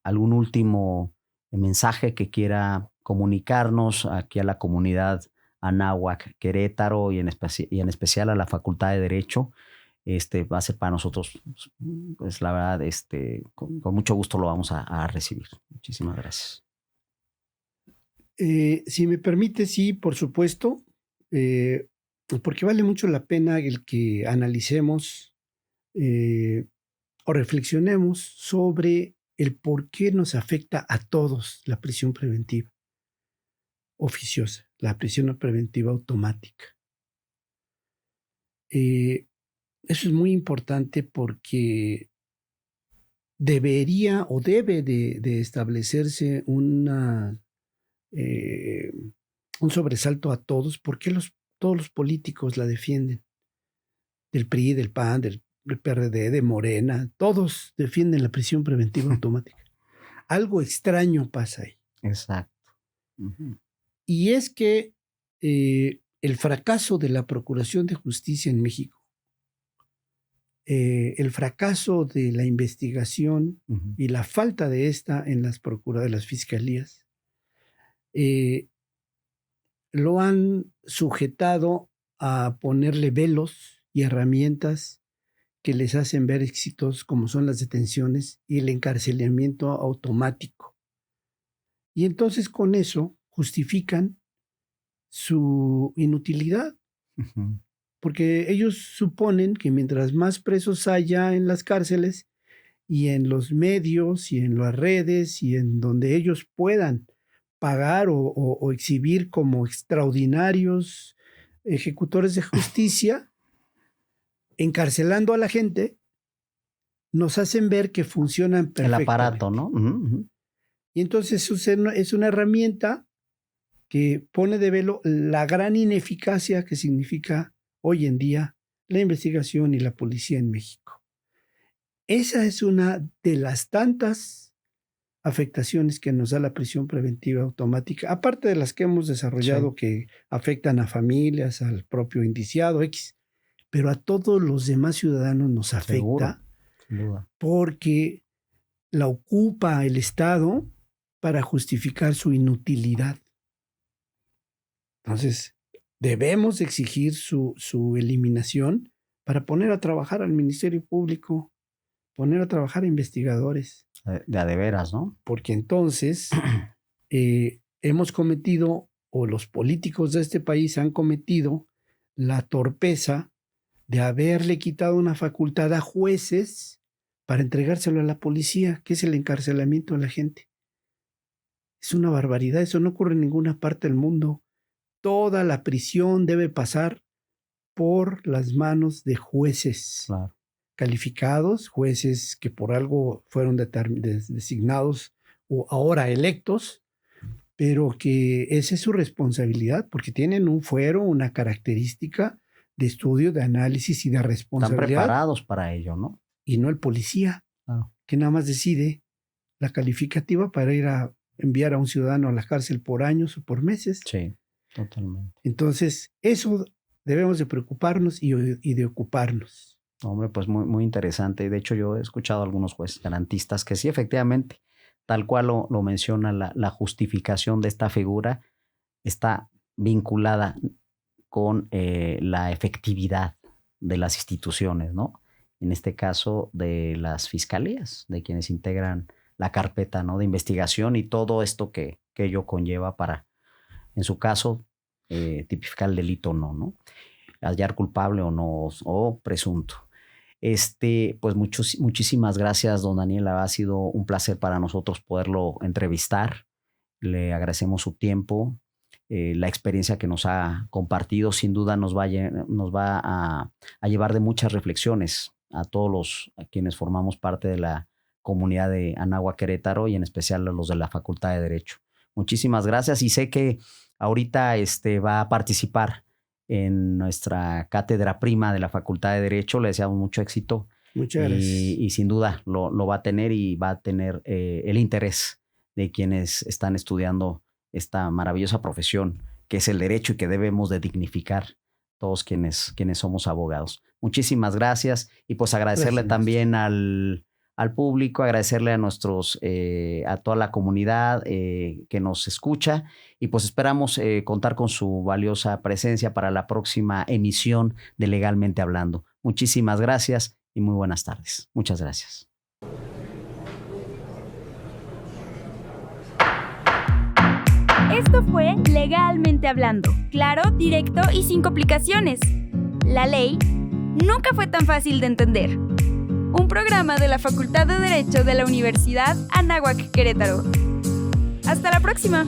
¿algún último mensaje que quiera comunicarnos aquí a la comunidad Anáhuac Querétaro y en especial a la Facultad de Derecho? Va a ser para nosotros, pues la verdad, con mucho gusto lo vamos a recibir. Muchísimas gracias.
Si me permite, sí, por supuesto, porque vale mucho la pena el que analicemos o reflexionemos sobre el por qué nos afecta a todos la prisión preventiva oficiosa, la prisión preventiva automática. Eso es muy importante porque debería o debe de establecerse un sobresalto a todos. ¿Por qué todos los políticos la defienden? Del PRI, del PAN, del PRD, de Morena, todos defienden la prisión preventiva automática. Algo extraño pasa ahí.
Exacto. Uh-huh.
Y es que el fracaso de la Procuración de Justicia en México, el fracaso de la investigación uh-huh. y la falta de esta en las procuradurías de las fiscalías, lo han sujetado a ponerle velos y herramientas que les hacen ver éxitos, como son las detenciones y el encarcelamiento automático. Y entonces con eso justifican su inutilidad. Uh-huh. Porque ellos suponen que mientras más presos haya en las cárceles y en los medios y en las redes y en donde ellos puedan pagar o exhibir como extraordinarios ejecutores de justicia, encarcelando a la gente, nos hacen ver que funcionan perfectamente.
El aparato, ¿no? Uh-huh.
Y entonces es una herramienta que pone de velo la gran ineficacia que significa hoy en día la investigación y la policía en México. Esa es una de las tantas afectaciones que nos da la prisión preventiva automática, aparte de las que hemos desarrollado que afectan a familias, al propio indiciado X, pero a todos los demás ciudadanos nos afecta.
Seguro.
Porque la ocupa el Estado para justificar su inutilidad. Entonces, debemos exigir su eliminación para poner a trabajar al Ministerio Público, poner a trabajar a investigadores.
De veras, ¿no?
Porque entonces hemos cometido, o los políticos de este país han cometido, la torpeza de haberle quitado una facultad a jueces para entregárselo a la policía, que es el encarcelamiento de la gente. Es una barbaridad, eso no ocurre en ninguna parte del mundo. Toda la prisión debe pasar por las manos de jueces calificados, jueces que por algo fueron designados o ahora electos, pero que esa es su responsabilidad, porque tienen un fuero, una característica de estudio, de análisis y de responsabilidad.
Están preparados para ello, ¿no?
Y no el policía, que nada más decide la calificativa para ir a enviar a un ciudadano a la cárcel por años o por meses.
Sí, totalmente.
Entonces, eso debemos de preocuparnos y de ocuparnos.
Hombre, pues muy, muy interesante. De hecho, yo he escuchado a algunos jueces garantistas que sí, efectivamente, tal cual lo menciona, la justificación de esta figura está vinculada con la efectividad de las instituciones, ¿no? En este caso, de las fiscalías, de quienes integran la carpeta, ¿no?, de investigación y todo esto que ello conlleva para, en su caso, tipificar el delito o no, ¿no? Hallar culpable o no, o presunto. Pues muchísimas gracias, don Daniel. Ha sido un placer para nosotros poderlo entrevistar. Le agradecemos su tiempo, la experiencia que nos ha compartido. Sin duda nos va a llevar de muchas reflexiones a todos a quienes formamos parte de la comunidad de Anáhuac Querétaro y en especial a los de la Facultad de Derecho. Muchísimas gracias y sé que ahorita va a participar en nuestra cátedra prima de la Facultad de Derecho. Le deseamos mucho éxito.
Muchas gracias.
Y sin duda lo va a tener y va a tener el interés de quienes están estudiando esta maravillosa profesión que es el derecho y que debemos de dignificar todos quienes somos abogados. Muchísimas gracias y pues agradecerle también al público, agradecerle a a toda la comunidad que nos escucha y pues esperamos contar con su valiosa presencia para la próxima emisión de Legalmente Hablando. Muchísimas gracias y muy buenas tardes. Muchas gracias.
Esto fue Legalmente Hablando, claro, directo y sin complicaciones. La ley nunca fue tan fácil de entender. Un programa de la Facultad de Derecho de la Universidad Anáhuac Querétaro. Hasta la próxima.